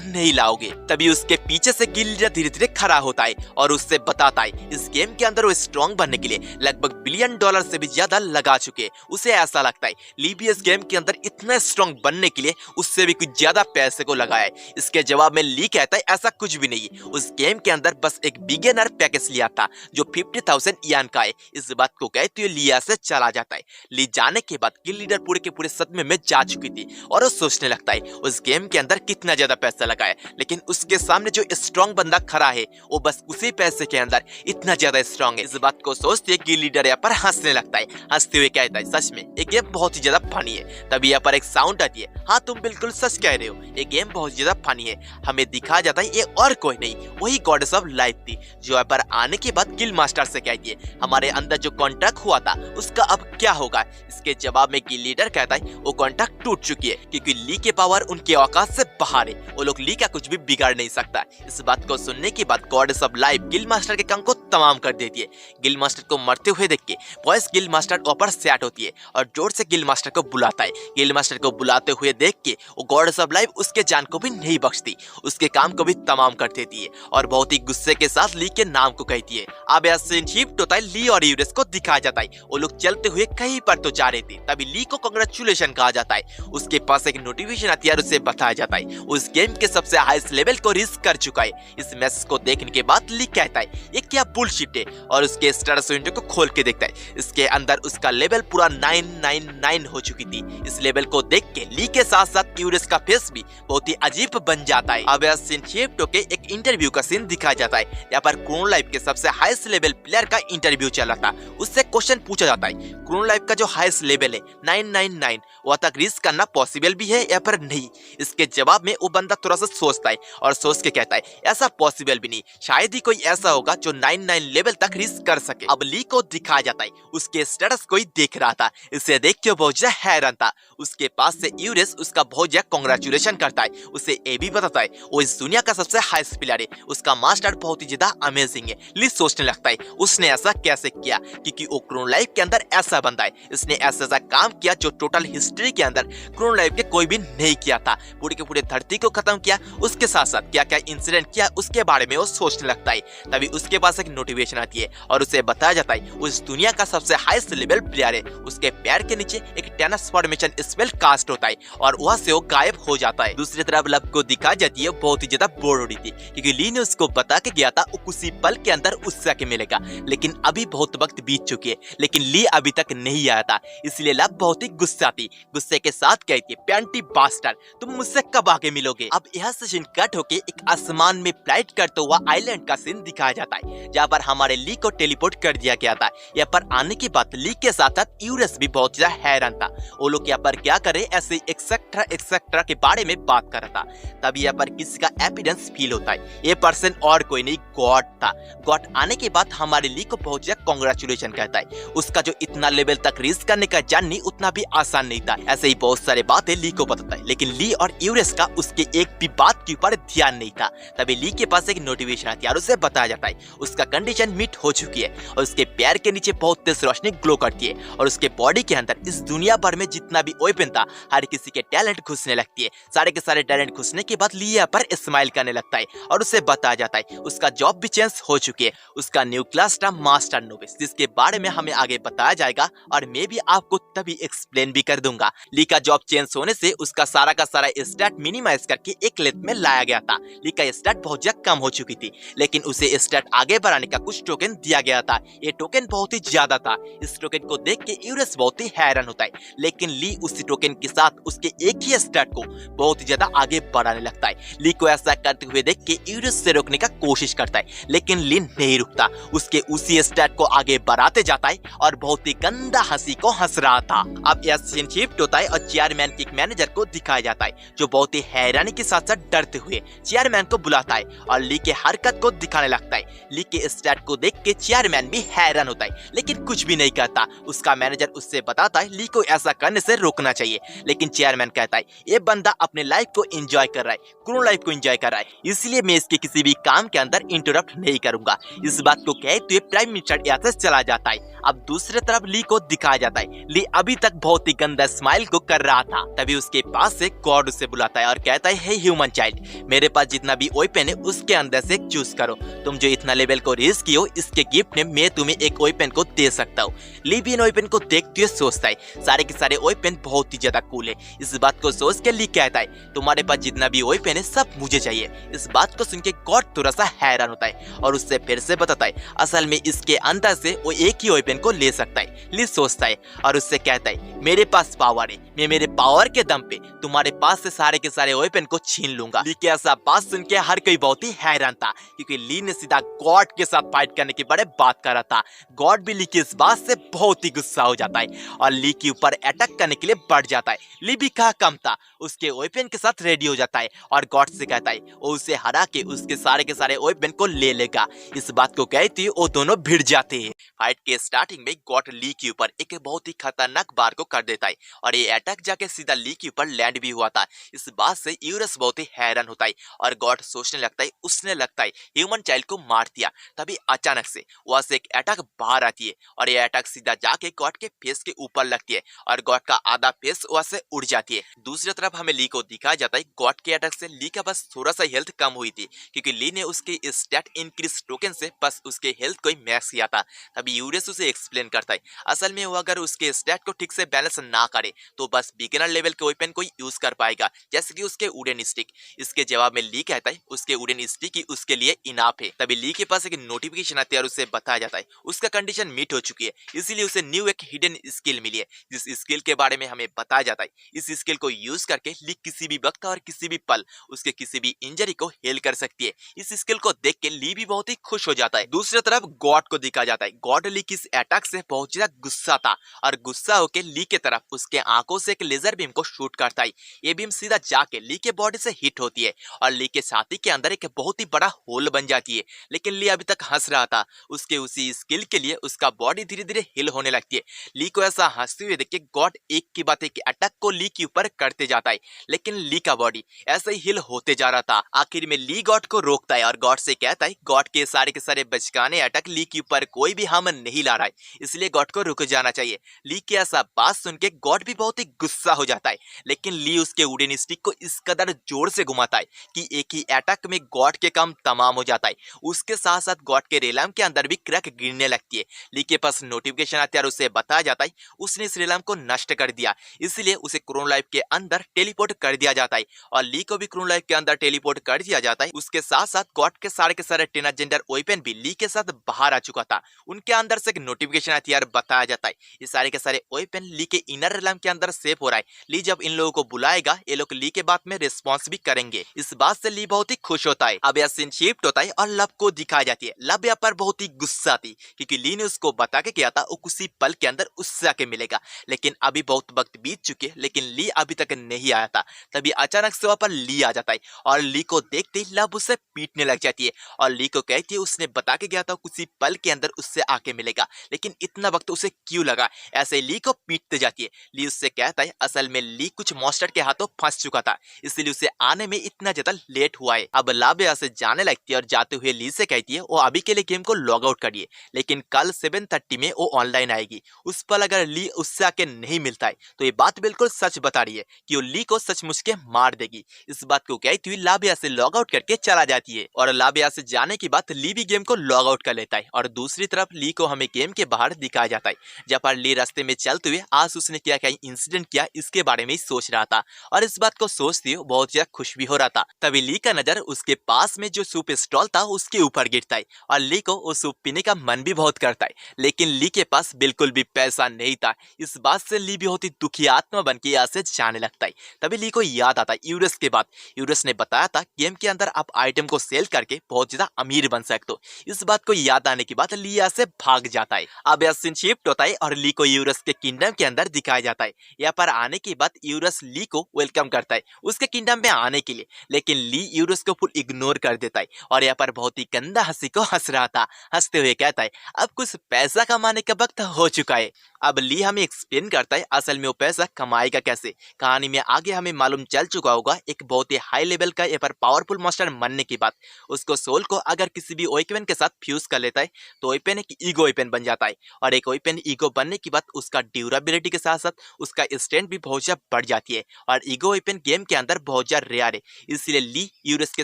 नहीं लाओगे। तभी उसके पीछे से गिल्ड लीडर धीरे धीरे खड़ा होता है और उससे बताता है इस गेम के अंदर वो स्ट्रॉन्ग बनने के लिए लगभग $1 बिलियन से भी ज्यादा लगा चुके। उसे ऐसा लगता है ली भी इस गेम के अंदर इतना स्ट्रॉन्ग बनने के लिए उससे भी कुछ ज्यादा पैसे को लगाया है। इसके जवाब में ली कहता है ऐसा कुछ भी नहीं, उस गेम के अंदर बस एक बिगिनर पैकेज लिया था जो 50,000 यान का है। इस बात को कहते हुए लिया से चला जाता है। ली जाने के बाद गिल्ड लीडर पूरे के पूरे सदमे में जा चुकी थी और वो सोचने लगता है उस गेम के अंदर कितना ज्यादा पैसा लगाया, लेकिन उसके सामने जो स्ट्रॉन्ग बंदा खड़ा है वो बस उसी पैसे के अंदर इतना ज्यादा स्ट्रॉन्ग है। इस बात को सोचते गिल्ड लीडर यहाँ पर हंसने लगता है। हंसते हुए कहता है सच में ये गेम बहुत ही ज्यादा फनी है। तभी यहाँ पर एक साउंड आती है, हाँ तुम बिल्कुल सच कह रहे हो, ये गेम बहुत ज्यादा फनी है। हमें दिखाया जाता है ये और कोई नहीं वही गॉडेस ऑफ लाइफ थी जो यहाँ पर आने के बाद गिल्ड मास्टर से कहती है हमारे अंदर जो कॉन्ट्रैक्ट हुआ था उसका अब क्या होगा। इसके जवाब में गिल्ड लीडर कहता है वो कॉन्ट्रैक्ट टूट चुकी है क्योंकि ली के पावर उनके औकात से बाहर है, वो लोग ली का कुछ भी बिगाड़ नहीं सकता। इस बात को सुनने के बाद goddess of life guild master के काम को तमाम कर देती है। गिल्ड मास्टर को मरते हुए देख के वॉइस गिल्ड मास्टर ऊपर सेट होती है और जोर से गिल्ड मास्टर को बुलाता है। गिल्ड मास्टर को बुलाते हुए देख के वो गॉडेस ऑफ लाइफ उसके जान को भी नहीं बख्शती, उसके काम को भी तमाम कर देती है और बहुत ही गुस्से के साथ ली के नाम को कहती है। अब यह सीन शिफ्ट होता है, ली और यूरेस को दिखाया जाता है वो लोग चलते हुए कहीं पर तो जा रहे थे। तभी ली को कांग्रेचुलेशन कहा जाता है, उसके पास एक नोटिफिकेशन आती है और उसे बताया जाता है उस गेम के सबसे हाईएस्ट लेवल को रीच कर चुका है। इस मैसेज को देखने के बाद ली कहता है ये क्या बुलशिट है और उसके स्टेटस विंडो को खोल के देखता है। इसके अंदर उसका लेवल पूरा 999 हो चुकी थी। इस लेवल को देख के ली के साथ साथ यूरेस का फेस भी बहुत ही अजीब बन जाता है। अब यह सीन शिफ्ट होके एक इंटरव्यू का सीन दिखाया जाता है। यहाँ पर क्रोनो लाइफ के सबसे हाईएस्ट लेवल प्लेयर का इंटरव्यू चला था। उससे क्वेश्चन पूछा जाता है क्रोनो लाइफ का जो हाईएस्ट लेवल है 999 वह तक रीच करना पॉसिबल भी है या पर नहीं। इसके जवाब में वो बंदा थोड़ा सा सोचता है और सोच के कहता है ऐसा पॉसिबल भी नहीं, शायद ही कोई ऐसा होगा जो 99 लेवल तक रीच कर सके। अब ली को दिखाया जाता है उसके स्टेटस कोई देख रहा था। इसे देख के बहुत ज्यादा हैरान था। उसके पास से यूरेस उसका बहुत ज्यादा कांग्रेचुलेशन करता है। उसे ये भी बताता है वो इस दुनिया का सबसे हाईएस्ट प्लेयर है, उसका मास्टर बहुत ही ज्यादा अमेजिंग है। ली सोचने लगता है उसने ऐसा कैसे किया, क्योंकि वो क्रोनो लाइफ के अंदर ऐसा बंदा है, इसने ऐसा काम किया जो टोटल हिस्ट्री के अंदर क्रोनो लाइफ के कोई भी नहीं किया था। पूरे के पूरे धरती को खत्म किया, उसके साथ साथ क्या क्या इंसिडेंट किया उसके बारे में वो सोचने लगता है। तभी उसके पास एक नोटिफिकेशन आती है और उसे बताया जाता है उस दुनिया का सबसे हाईएस्ट लेवल प्लेयर है, उसके पैर के नीचे एक ट्रांसफॉर्मेशन स्पेल कास्ट होता है और वहां से वो गायब हो जाता है। दूसरी तरफ लब को दिखाई जाती है बहुत ही ज्यादा बोर हो रही थी, क्योंकि ली ने उसको बता के गया था उसी पल के अंदर उससे के मिलेगा, लेकिन अभी बहुत वक्त बीत चुकी है, लेकिन ली अभी तक नहीं आया था। इसलिए लब बहुत ही गुस्से के साथ कहती है पैंटी बास्टर तुम मुझसे कब आके मिलोगे। अब यह सीन कट होके एक आसमान में फ्लाइट करता हुआ आइलैंड का सीन दिखाया जाता है, जहाँ पर हमारे ली को टेलीपोर्ट कर दिया गया था। यहाँ पर आने के बाद ली के साथ साथ यूरेस भी बहुत ज्यादा हैरान था। वो लोग यहाँ पर क्या करे ऐसे एक्सेट्रा के बारे में बात कर रहा था। तभी यहाँ पर किसी का एविडेंस फील होता है, ये पर्सन और कोई नहीं गॉड था। गॉड आने के बाद हमारे ली को बहुत ज्यादा कांग्रेचुलेशन कहता है। उसका जो इतना लेवल तक रीच करने का जर्नी उतना भी आसान नहीं था। ऐसे ही बहुत सारे बातें ली को बताता है, लेकिन ली और यूरेस का उसके एक भी बात के ऊपर ध्यान नहीं था। तभी ली के पास एक नोटिफिकेशन आती है और उसे बताया जाता है उसका कंडीशन मीट हो चुकी है और उसके पैर के नीचे बहुत तेज रोशनी ग्लो करती है और उसके बॉडी के अंदर इस दुनिया भर में जितना भी वेपन था हर किसी के टैलेंट घुसने लगती है। सारे के सारे टैलेंट घुसने के बाद ली यहाँ पर स्माइल करने लगता है और उसे बताया जाता है उसका जॉब भी चेंज हो चुकी है। उसका न्यू क्लास था मास्टर नोविस, जिसके बारे में हमें आगे बताया जाएगा और मैं भी आपको तभी एक्सप्लेन भी कर दूंगा। ली का जॉब चेंज होने से उसका सारा का सारा स्टैट मिनिमाइज करके एक लेथ में लाया गया था। ली का स्टैट बहुत ज्यादा कम हो चुकी थी, लेकिन उसे स्टैट आगे बढ़ाने का कुछ टोकन दिया गया था। ये टोकन बहुत ही ज्यादा था। इस टोकन को देख के यूरेस बहुत ही हैरान होता है, लेकिन ली उसी टोकन के साथ उसके एक ही स्टैट को बहुत ही ज्यादा आगे बढ़ाने लगता है। ली को ऐसा करते हुए देख के यूरेस से रोकने का कोशिश करता है, लेकिन ली नहीं रुकता, उसके उसी स्टैट को आगे बढ़ाते जाता है और बहुत ही गंदा हंसी को हंस रहा था। अब यह सीन शिफ्ट होता है और चेयरमैन के एक मैनेजर को दिखाया जाता है, जो बहुत ही हैरानी के साथ साथ डरते हुए चेयरमैन को बुलाता है और ली के हरकत को दिखाने लगता है। ली के स्टैट को देख के चेयरमैन भी हैरान होता है, लेकिन कुछ भी नहीं करता। उसका मैनेजर उससे बताता है ली को ऐसा करने से रोकना चाहिए, लेकिन चेयरमैन कहता है ये बंदा अपने लाइफ को एंजॉय कर रहा है, क्रोनो लाइफ को एंजॉय कर रहा है, इसलिए मैं इसके किसी भी काम के अंदर इंटरप्ट नहीं करूंगा। इस बात को कहते हुए प्राइम मिनिस्टर यहाँ से चला जाता है। अब दूसरी तरफ ली को दिखाया जाता है, ली अभी तक बहुत ही गंदा स्माइल को कर रहा था। तभी उसके पास से गॉड उसे बुलाता है और कहता है हे ह्यूमन चाइल्ड, मेरे पास जितना भी वेपन है उसके अंदर से चूज करो, तुम जो इतना लेवल को रीच की हो इसके गिफ्ट में मैं तुम्हें एक वेपन को दे सकता हूँ। ली भी इन वेपन को देखते हुए सोचता है सारे के सारे वेपन बहुत ही ज्यादा कूल है। इस बात को सोच के ली कहता है तुम्हारे पास जितना भी वेपन है सब मुझे चाहिए। इस बात को सुन के गॉड थोड़ा सा हैरान होता है और उससे फिर से बताता है असल में इसके अंदर से वो एक ही वेपन को ले सकता है। ली सोचता है और उससे कहता है मेरे पास पावर है, मैं मेरे पावर के दम पे तुम्हारे पास से सारे के सारे वेपन को छीन लूंगा। ली के ऐसा बात सुन के हर कोई बहुत ही हैरान था, क्योंकि ली ने सीधा गॉड के साथ फाइट करने के बारे बात कर रहा था। गॉड भी ली की इस बात से बहुत ही गुस्सा हो जाता है और ली के ऊपर अटैक करने के लिए बढ़ जाता है। ली भी कहा कम था, उसके वेपन के साथ रेडी हो जाता है और गॉड से कहता है वो उसे हरा के उसके सारे के सारे वेपन को ले लेगा। इस बात को कहते ही वो दोनों भिड़ जाते हैं। फाइट के स्टार्ट स्टार्टिंग में गॉड ली के ऊपर एक बहुत ही खतरनाक बार को कर देता है और ये अटैक जाके सीधा ली के ऊपर लैंड भी हुआ था। इस बात से यूरस बहुत ही हैरान होता है और गॉड सोचने लगता है उसने लगता है ह्यूमन चाइल्ड को मार दिया। तभी अचानक से वहां से एक अटैक बाहर आती है और ये अटैक सीधा जाके गॉड के फेस के ऊपर लगती है और गॉड का आधा फेस वहां से उड़ जाती है। दूसरी तरफ हमें ली को दिखाया जाता है गॉड के अटैक से ली का बस थोड़ा सा हेल्थ कम हुई थी क्योंकि ली ने उसके स्टैट इंक्रीज टोकन से बस उसके हेल्थ को ही मैक्स किया था। तभी यूरेस उसे एक्सप्लेन करता है असल में वो अगर उसके स्टैट को ठीक से बैलेंस ना करे तो बस बिगिनर लेवल के वेपन को यूज कर पाएगा जैसे कि उसके वुडन स्टिक। इसके जवाब में ली कहता है उसके वुडन स्टिक ही उसके लिए इनाफ है। तभी ली के पास एक नोटिफिकेशन आती है और उसे बताया जाता है उसका कंडीशन मीट हो चुकी है, इसीलिए उसे न्यू एक हिडन स्किल मिली है जिस स्किल के बारे में हमें बताया जाता है इस स्किल को यूज करके ली किसी भी वक्त और किसी भी पल उसके किसी भी इंजरी को हेल कर सकती है। इस स्किल को देख के ली भी बहुत ही खुश हो जाता है। दूसरी तरफ गॉड को दिखाया जाता है गॉड ली की इस अटैक से बहुत ज्यादा गुस्सा था और गुस्सा होकर ली के तरफ उसके आंखों से एक लेजर बीम को शूट करता है। ये बीम सीधा जाके ली के बॉडी से हिट होती है और ली के छाती के अंदर एक बहुत ही बड़ा होल बन जाती है। लेकिन ली अभी तक हंस रहा था, उसके उसी स्किल के लिए उसका बॉडी धीरे धीरे हिल होने लगती है। ली को ऐसा हंसते हुए देख के गॉड एक के बाद एक अटैक को ली के ऊपर करते जाता है लेकिन ली का बॉडी ऐसे ही हिल होते जा रहा था। आखिर में ली गॉड को रोकता है और गॉड से कहता है गॉड के सारे बचकाने अटैक ली के ऊपर कोई भी हम नहीं ला रहा है, इसलिए गॉड को रुक जाना चाहिए। ली के ऐसा बात सुन के गॉड भी बहुत ही गुस्सा हो जाता है लेकिन ली उसके वुडन स्टिक को इस कदर जोर से घुमाता है कि एक ही अटैक में गॉड के काम तमाम हो जाता है। उसके साथ साथ गॉड के रेलम के अंदर भी क्रैक गिरने लगती है। ली के पास नोटिफिकेशन आती है और उसे बताया जाता है उसने इस रेलम को नष्ट कर दिया, इसलिए उसे क्रोन लाइफ के अंदर टेलीपोर्ट कर दिया जाता है और ली को भी क्रोन लाइफ के अंदर टेलीपोर्ट कर दिया जाता है। उसके साथ साथ गॉड के सारे ट्रांसजेंडर वेपन भी ली के साथ बाहर आ चुका था। उनके अंदर से एक नोटिफिकेशन आती है और बताया जाता है ये सारे के सारे वेपन ली के इनर रेलम के अंदर सेव हो रहा है। ली जब इन लोगों को बुलाएगा ये लोग ली के बात में रिस्पॉन्स भी करेंगे। इस बात से ली बहुत ही खुश होता है। अब यह सीन शिफ्ट होता है और लव को दिखाई जाती है। लव यहाँ पर बहुत ही गुस्सा थी क्योंकि ली ने उसको बता के किया था वो कुछ ही पल के अंदर उससे आके मिलेगा, लेकिन अभी बहुत वक्त बीत चुके हैं लेकिन ली अभी तक नहीं आया था। तभी अचानक से वहां पर ली आ जाता है और ली को देखते ही लव उसे पीटने लग जाती है और ली को कहती है उसने बता के गया था कुछ ही पल के अंदर उससे आके मिलेगा, लेकिन इतना वक्त उसे क्यों लगा। ऐसे ली को पीटते जाती है। ली उससे कहता है असल में ली कुछ मॉन्स्टर के हाथों फंस चुका था इसलिए उसे आने में इतना ज्यादा लेट हुआ है। अब लव यहाँ से जाने लगती है और जाते हुए ली से कहती है वो अभी के लिए गेम को लॉग आउट करिए लेकिन कल 7:30 में वो ऑनलाइन आएगी। उस पल अगर ली उससे आके नहीं मिलता है तो ये बात बिल्कुल सच बता रही है कि वो ली को सचमुच के मार देगी। इस बात को कहती हुई लाबिया से लॉग आउट करके चला जाती है और लाबिया से जाने के बाद ली भी गेम को लॉग आउट कर लेता है और दूसरी तरफ ली को हमें गेम के बाहर दिखाया जाता है जहाँ पर ली रास्ते में चलते हुए आज उसने क्या क्या इंसिडेंट किया इसके बारे में ही सोच रहा था और इस बात को सोचते हुए बहुत ज्यादा खुश भी हो रहा था। तभी ली का नजर उसके पास में जो सूप स्टॉल था उसके ऊपर गिरता है और ली को वो सूप पीने का मन भी बहुत करता है लेकिन ली के पास बिल्कुल भी पैसा नहीं था। इस बात से ली भी होती दुखी आत्मा बन के यहाँ से जाने लगता है। तभी ली को याद आता है यूरस के बाद यूरस ने बताया था गेम के अंदर आप आइटम को सेल करके बहुत ज्यादा अमीर बन सकते हो। इस बात को याद आने के बाद ली यहाँ से भाग जाता है। अब यह सीन शिफ्ट होता है और ली को यूरस के किंगडम के अंदर दिखाया जाता है। यहाँ पर आने के बाद यूरस ली को वेलकम करता है उसके किंगडम में आने के लिए, लेकिन ली यूरस को फुल इग्नोर कर देता है और यहाँ पर बहुत ही गंदा हंसी को हंस रहा था। हंसते हुए कहता है अब कुछ पैसा कमाने का वक्त हो चुका है। अब ली हमें एक्सप्लेन करता है असल में वो पैसा कमाएगा कैसे। कहानी में आगे हमें मालूम चल चुका होगा एक बहुत ही हाई लेवल का यहाँ पर पावरफुल मास्टर बनने के बाद उसको सोल को अगर किसी भी वेपन के साथ फ्यूज कर लेता है तो वेपन एक ईगो वेपन बन जाता है और एक वेपन ईगो बनने के बाद उसका ड्यूरेबिलिटी के साथ साथ उसका स्ट्रेंथ भी बहुत ज्यादा बढ़ जाती है और ईगो वेपन गेम के अंदर बहुत ज्यादा रेयर है। इसलिए ली यूरस के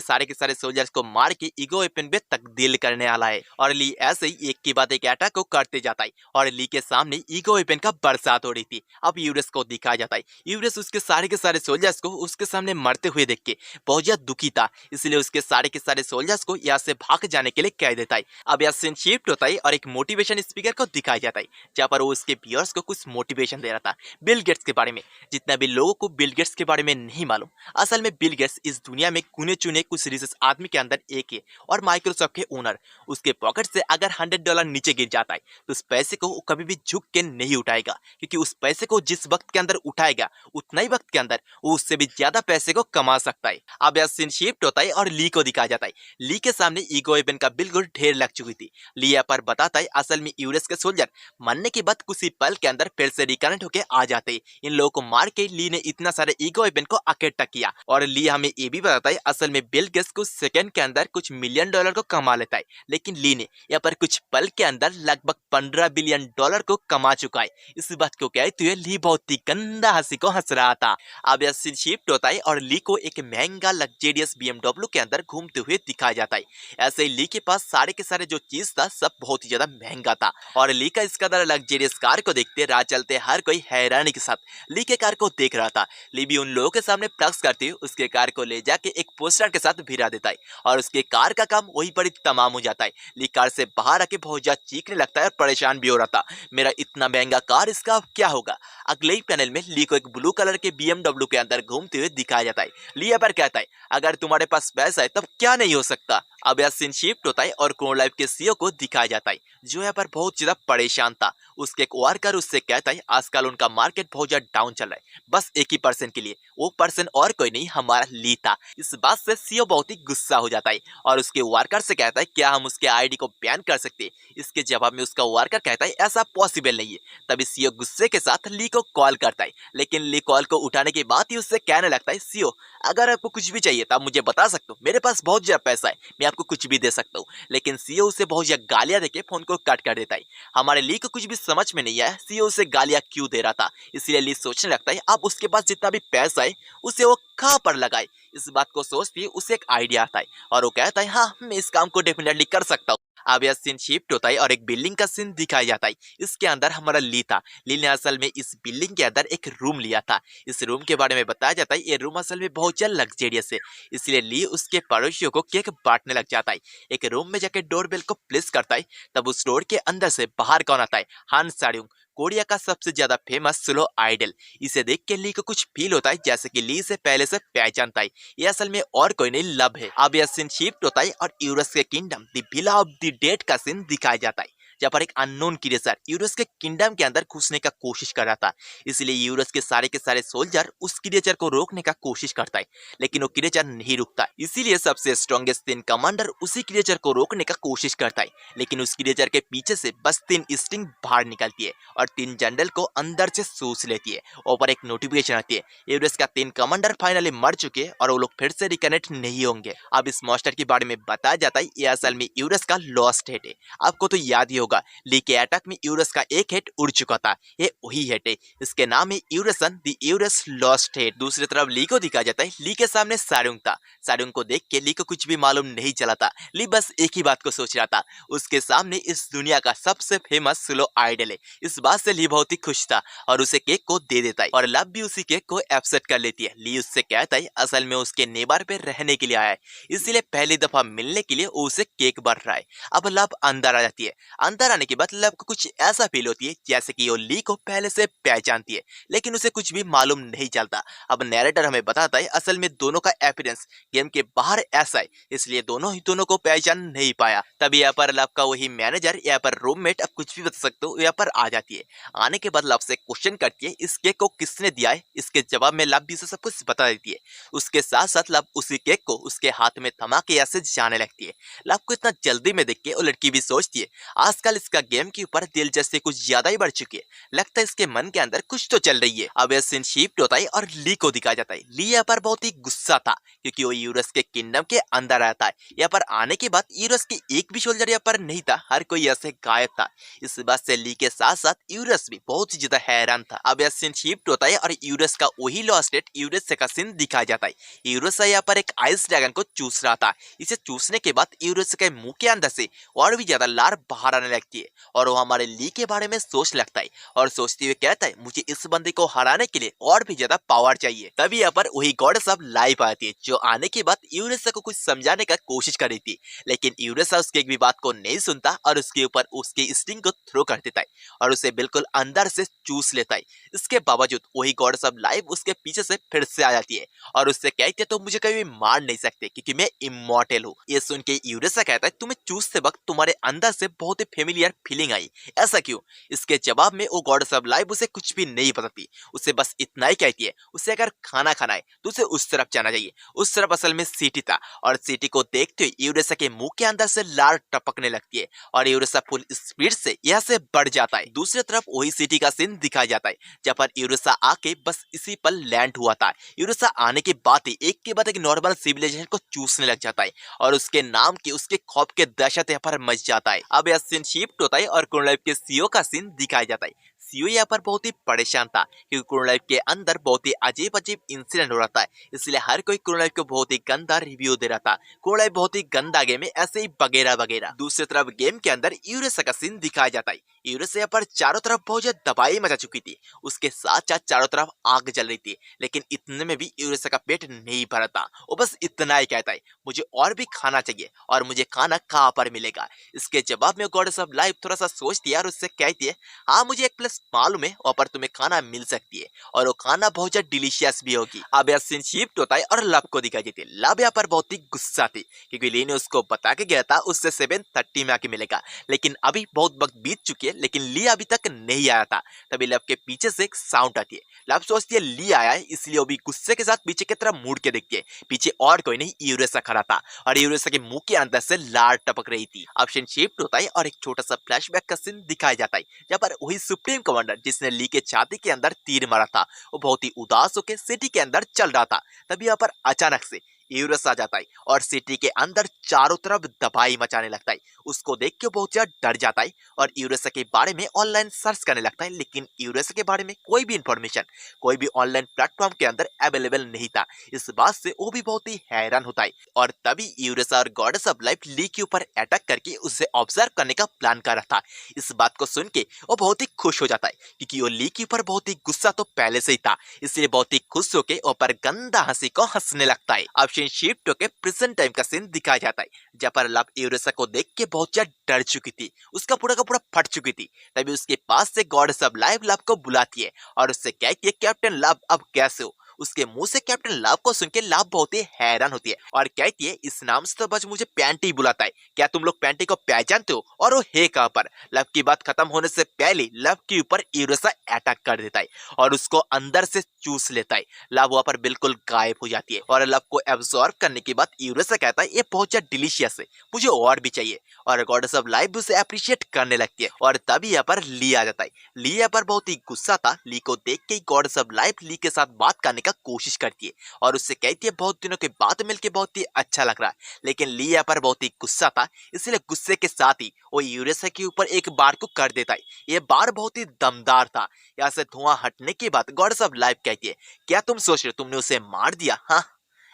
सारे सोल्जर्स को मार के ईगो वेपन में तब्दील करने वाला है और ली ऐसे ही एक के बाद एक अटैक को करते जाता है और ली के सामने ईगो वेपन का बरसात हो रही थी। अब यूरस को दिखाया जाता है यूरस उसके सारे के सारे सोल्जर्स को उसके सामने मरते हुए देख के बहुत ज्यादा दुखी था, इसलिए उसके सारे के सारे सोल्जर्स को यहाँ से भाग जाने के लिए कह देता है। अब यह सीन शिफ्ट होता है और एक मोटिवेशन स्पीकर को दिखाया जाता है जहाँ पर वो उसके व्यूअर्स को कुछ मोटिवेशन दे रहा था बिल गेट्स के बारे में। जितना भी लोगों को बिल गेट्स के बारे में नहीं मालूम, असल में बिल गेट्स इस दुनिया में गुने चुने कुछ रिसर्च आदमी के अंदर एक है और माइक्रोसॉफ्ट के ओनर। उसके पॉकेट से अगर $100 नीचे गिर जाता है तो उस पैसे को वो कभी भी झुक के नहीं उठाएगा क्योंकि उस पैसे को जिस वक्त के अंदर उठाएगा उतना ही वक्त के अंदर वो उससे भी ज्यादा पैसे को कमा सकता है। अब यह सीन शिफ्ट होता है और ली को दिखाया जाता है। ली के सामने ईगो वेपन का बिल्कुल ढेर लग चुकी थी। ली यहाँ पर बताता है असल में यूरेस के सोल्जर मरने के बाद कुछ ही पल के अंदर फिर से रिकनेक्ट होके आ जाते हैं। इन लोगों को मार के ली ने इतना सारे ईगो वेपन को इकट्ठा किया और ली हमें ये भी बताता है असल में बिल गेट्स कुछ सेकंड के अंदर कुछ मिलियन डॉलर को कमा लेता है, लेकिन ली ने यहाँ पर कुछ पल के अंदर लगभग 15 बिलियन डॉलर को कमा चुका है। इस बात को क्या है तो ये ली बहुत ही गंदा हंसी को हंस रहा था। अब यह सीन शिफ्ट होता है और ली को एक महंगा लग्जेरियस BMW के अंदर घूमते हुए दिखाया जाता है। ऐसे ही ली के पास सारे के सारे जो चीज था सब बहुत ही ज्यादा महंगा था और ली का इस कदर लग्जेरियस कार को देखते राह चलते हर कोई हैरानी के साथ ली के कार को देख रहा था। ली भी उन लोगों के सामने फ्लक्स करती हुई उसके कार को ले जाके एक पोस्टर के साथ भिरा देता है और उसके कार का काम वहीं पर ही तमाम हो जाता है। ली कार से बाहर आके बहुत ज्यादा चीखने लगता है और परेशान भी हो रहा था, मेरा इतना महंगा कार इसका अब क्या होगा। अगले ही पैनल में ली को एक ब्लू कलर के BMW के अंदर घूमते हुए दिखाया जाता है। ली पर कहता है अगर तुम्हारे पास पैसा है तब क्या नहीं हो सकता। अब यह सीन शिफ्ट होता है और क्रोनो लाइफ के सीईओ को दिखाया जाता है जो यहाँ पर बहुत ज्यादा परेशान था। उसके एक वर्कर उससे कहता है आजकल उनका मार्केट बहुत ज्यादा डाउन चल रहा है, बस एक ही पर्सन के लिए, वो पर्सन और कोई नहीं हमारा ली था। इस बात से सीईओ बहुत ही गुस्सा हो जाता है और उसके वर्कर से कहता है क्या हम उसके आईडी को बैन कर सकते हैं। इसके जवाब में उसका वर्कर कहता है ऐसा पॉसिबल नहीं है। तभी सीईओ गुस्से के साथ ली को कॉल करता है, लेकिन ली कॉल को उठाने के बाद ही उससे कहने लगता है सीईओ अगर आपको कुछ भी चाहिए तो आप मुझे बता सकते हो, मेरे पास बहुत ज्यादा पैसा है, मैं आपको कुछ भी दे सकता हूँ। लेकिन सीईओ उसे बहुत ज्यादा गालियां देके फोन को कट कर देता है। हमारे ली को कुछ भी समझ में नहीं आया सीईओ उसे गालियां क्यों दे रहा था, इसलिए ली सोचने लगता है अब उसके पास जितना भी पैसा है उसे वो कहाँ पर लगाए। इस बात को सोचती उसे एक आइडिया आता है और वो कहता है हाँ मैं इस काम को डेफिनेटली कर सकता हूँ। अब यह सीन शिफ्ट होता है और एक बिल्डिंग का सीन दिखाया जाता है। इसके अंदर हमारा ली था। ली ने असल में इस बिल्डिंग के अंदर एक रूम लिया था। इस रूम के बारे में बताया जाता है ये रूम असल में बहुत ज्यादा लग्जेरियस है, इसलिए ली उसके पड़ोसियों को केक बांटने लग जाता है। एक रूम में जाके डोरबेल को प्लेस करता है, तब उस डोर के अंदर से बाहर कौन आता है, हान सार्युंग, कोरिया का सबसे ज्यादा फेमस सोलो आइडल। इसे देख के ली को कुछ फील होता है जैसे कि ली से पहले से पहचानता है, ये असल में और कोई नहीं लब है। अब यह सीन शिफ्ट होता है और यूरस के kingdom the villa of the dead का सीन दिखाया जाता है जहाँ पर एक अननोन क्रिएचर यूरस के किंगडम के अंदर घुसने का कोशिश कर रहा था। इसलिए यूरस के सारे सोल्जर उस क्रिएचर को रोकने का कोशिश करता है, लेकिन वो क्रिएचर नहीं रुकता। इसीलिए सबसे स्ट्रॉन्गेस्ट 3 कमांडर उसी क्रिएचर को रोकने का कोशिश करता है, लेकिन उस क्रिएचर के पीछे से बस 3 स्टिंग बाहर निकलती है और 3 जनरल को अंदर से सूस लेती है। ऊपर एक नोटिफिकेशन आती है यूरस का 3 कमांडर फाइनली मर चुके हैं और वो लोग फिर से रिकनेक्ट नहीं होंगे। अब इस मॉन्स्टर के बारे में बताया जाता है ये असल में यूरस का लॉस्ट हेड है। आपको तो याद ही होगा ली के अटैक में यूरस का एक हेड उड़ चुका था, ये वही हेड है, इसके नाम है यूरसन द यूरस लॉस्ट हेड। दूसरी तरफ ली को दिखाया जाता है ली के सामने सार्युंग था। सार्युंग को देख के ली को कुछ भी मालूम नहीं चला था, ली बस एक ही बात को सोच रहा था, उसके सामने इस दुनिया का सबसे फेमस सोलो आइडल है। इस बात से ली बहुत ही खुश था और उसे केक को दे देता है और लब भी उसी केक को एक्सेप्ट कर लेती है। ली उससे कहता है असल में उसके नेबर पे रहने के लिए आया है, इसीलिए पहली दफा मिलने के लिए वो उसे केक बांट रहा है। अब लब अंदर आ जाती है। अंदर आने के बाद लब को कुछ ऐसा फील होती है जैसे कि वो ली को पहले से पहचानती है, लेकिन उसे कुछ भी मालूम नहीं चलता। अब नैरेटर हमें बताता है असल में दोनों का अपीयरेंस गेम के बाहर ऐसा है, इसलिए दोनों को पहचान नहीं पाया। तभी यहाँ पर लब का वही मैनेजर यहाँ पर रूममेट, अब कुछ भी बता सकते हो, यहाँ पर आ जाती है। आने के बाद लब से क्वेश्चन करती है इस केक को किसने दिया है। इसके जवाब में लब भी उसे सब कुछ बता देती है। उसके साथ साथ लब उसी केक को उसके हाथ में थमा के ऐसे जाने लगती है। लब को इतना जल्दी में देख के वो लड़की भी सोचती है आजकल इसका गेम के ऊपर दिलचस्पी कुछ ज्यादा ही बढ़ चुकी है, लगता है इसके मन के अंदर कुछ तो चल रही है। अब यह सीन शिफ्ट होता है और ली को दिखाया जाता है। ली यहाँ पर बहुत ही गुस्सा था क्योंकि वो यूरस के किंगडम के अंदर आता है। यहाँ पर आने के बाद यूरस के एक भी सोल्जर यहाँ पर नहीं था, हर कोई ऐसे गायब था। इस बात से ली के साथ साथ यूरस भी बहुत ही ज्यादा हैरान था। अब यह सीन शिफ्ट होता है और यूरस का वही लॉस्ट डेट यूरस का सीन दिखाया जाता है। यूरस यहाँ पर एक आइस ड्रैगन को चूस रहा था। इसे चूसने के बाद यूरस के मुंह के अंदर से और भी ज्यादा लार बाहर आने लगती है और वो हमारे ली के बारे में सोच लगता है और सोचते हुए कहता है मुझे इस बंदे को हराने के लिए और भी ज्यादा पावर चाहिए। तभी यहाँ पर वही गॉड सब लाइव आती है जो आने के बाद यूरेसा को कुछ समझाने का कोशिश कर रही थी, लेकिन यूरेसा उसकी एक भी बात को नहीं सुनता और उसके ऊपर उसके स्टिंग को थ्रो कर देता है और उसे बिल्कुल अंदर से चूस लेता है। इसके बावजूद वही गॉड सब लाइव उसके पीछे से फिर से आ जाती है और उससे कहती है तो मुझे कभी मार नहीं सकते क्योंकि मैं इमॉर्टल हूँ। ये सुन के यूरेसा कहता है तुम्हें चूसते वक्त तुम्हारे अंदर से बहुत ही फेमिलियर फीलिंग आई, ऐसा क्यों? इसके जवाब में वो गॉड सब लाइव उसे कुछ भी नहीं बताती, उसे बस इतना ही कहती है उसे अगर खाना खाना है तो उसे उस तरफ जाना चाहिए, उस तरफ असल में सिटी था और सिटी को देखते हुए यूरेसा के मुंह के अंदर से लार टपकने लगती है और यूरेसा फुल स्पीड से यहाँ से बढ़ जाता है। दूसरी तरफ वही सिटी का सीन दिखाया जाता है जहाँ पर यूरेसा आके बस इसी पर लैंड हुआ था। यूरेसा आने के बाद ही एक के बाद एक नॉर्मल सिविलाइजेशन को चूसने लग जाता है और उसके नाम के उसके खौफ के दहशत यहाँ पर मच जाता है। अब यह सीन शिफ्ट होता है और क्रोनो लाइफ के सीईओ का सीन दिखाया जाता है। सीईओ यहाँ पर बहुत ही परेशान था क्योंकि क्रोनो लाइफ के अंदर बहुत ही अजीब अजीब इंसिडेंट हो रहा था, इसलिए हर कोई क्रोनो लाइफ को बहुत ही गंदा रिव्यू दे रहा था। क्रोनो लाइफ बहुत ही गंदा गेम है, ऐसे ही वगैरह वगैरह। दूसरी तरफ गेम के अंदर यूरेसा का सीन दिखाया जाता है। यूरेसा यहाँ पर चारों तरफ बहुत ज्यादा तबाही मचा चुकी थी, उसके साथ साथ चारों तरफ आग जल रही थी, लेकिन इतने में भी यूरेसा का पेट नहीं भरा था। वो बस इतना ही कहता है, मुझे और भी खाना चाहिए और मुझे खाना कहाँ पर मिलेगा। इसके जवाब में गॉडेस ऑफ लाइफ थोड़ा सा सोचती है और उससे कहती है, हाँ मुझे एक प्लेस मालूम है वहाँ पर तुम्हें खाना मिल सकती है और वो खाना बहुत ज्यादा डिलीशियस भी होगी। अब यह सीन शिफ्ट होता है और लव को दिखाई देती है। लव यहाँ पर बहुत ही गुस्सा थी क्योंकि ली ने उसको बता के गया था उससे 7:30 में आके मिलेगा, लेकिन अभी बहुत वक्त बीत चुकी है लेकिन ली अभी तक नहीं आया था। तभी लव के पीछे से एक साउंड आती है। लव सोचती है ली आया है, इसलिए वो भी गुस्से के साथ पीछे की तरफ मुड़ के देखती है। पीछे और कोई नहीं, यूरेसा खड़ा था और यूरेसा के मुंह के अंदर से लार टपक रही थी। अब सीन शिफ्ट होता है और एक छोटा सा फ्लैशबैक का सीन दिखाया जाता है जहाँ पर वही सुप्रीम कमांडर जिसने ली के छाती के अंदर तीर मारा था वो बहुत ही उदास होकर सिटी के अंदर चल रहा था। तभी यहाँ पर अचानक से यूरेसा आ जाता है और सिटी के अंदर चारों तरफ तबाही मचाने लगता है। उसको देख के बहुत ज्यादा डर जाता है और यूरेसा के बारे में ऑनलाइन सर्च करने लगता है, लेकिन यूरेसा के बारे में कोई भी इंफॉर्मेशन कोई भी ऑनलाइन प्लेटफॉर्म के अंदर अवेलेबल नहीं था। इस बात से वो भी बहुत ही हैरान होता है और तभी यूरेसा और गॉडेस ऑफ लाइफ ली के ऊपर अटैक करके उसे ऑब्जर्व करने का प्लान कर रहा था। इस बात को सुन के वो बहुत ही खुश हो जाता है क्योंकि वो ली के ऊपर बहुत ही गुस्सा तो पहले से ही था, इसलिए बहुत ही खुश होकर ऊपर गंदा हंसी को हंसने लगता है। अब शिफ्ट होकर प्रेजेंट टाइम का सीन दिखाया जाता है जहाँ पर लव यूरेसा को देख के बहुत ज्यादा डर चुकी थी, उसका पूरा का पूरा फट चुकी थी। तभी उसके पास से गॉडेस ऑफ लाइफ लव को बुलाती है और उससे कहती है, कैप्टन लव अब कैसे हो। उसके मुंह से कैप्टन लव को सुन के लव बहुत ही हैरान होती है और कहती है, इस नाम से तो बस मुझे पैंटी बुलाता है, क्या तुम लोग पैंटी को पहचानते हो और वो है कहाँ पर। लव की बात खत्म होने से पहले लव के ऊपर यूरेसा अटैक कर देता है और उसको अंदर से चूस लेता है। लव वहाँ पर बिल्कुल गायब हो जाती है और लव को एब्जॉर्ब करने के बाद यूरेसा कहता है, ये बहुत ज्यादा डिलीशियस है, मुझे और भी चाहिए। और गॉडेस ऑफ लाइफ उसे अप्रिशिएट करने लगती है और तभी यहाँ पर ली आ जाता है। ली यहाँ पर बहुत ही गुस्सा था। ली को देख के गॉडेस ऑफ लाइफ ली के साथ बात करने का कोशिश करती है और उससे कहती है, बहुत दिनों के बाद मिलके बहुत ही अच्छा लग रहा है। लेकिन ली यहाँ पर बहुत ही गुस्सा था, इसलिए गुस्से के साथ ही वो यूरेसा के ऊपर एक बार को कर देता है। ये बार बहुत ही दमदार था। यहाँ से धुआं हटने के बाद गॉडेस ऑफ लाइफ कहती है, क्या तुम सोच रहे हो तुमने उसे मार दिया। हाँ,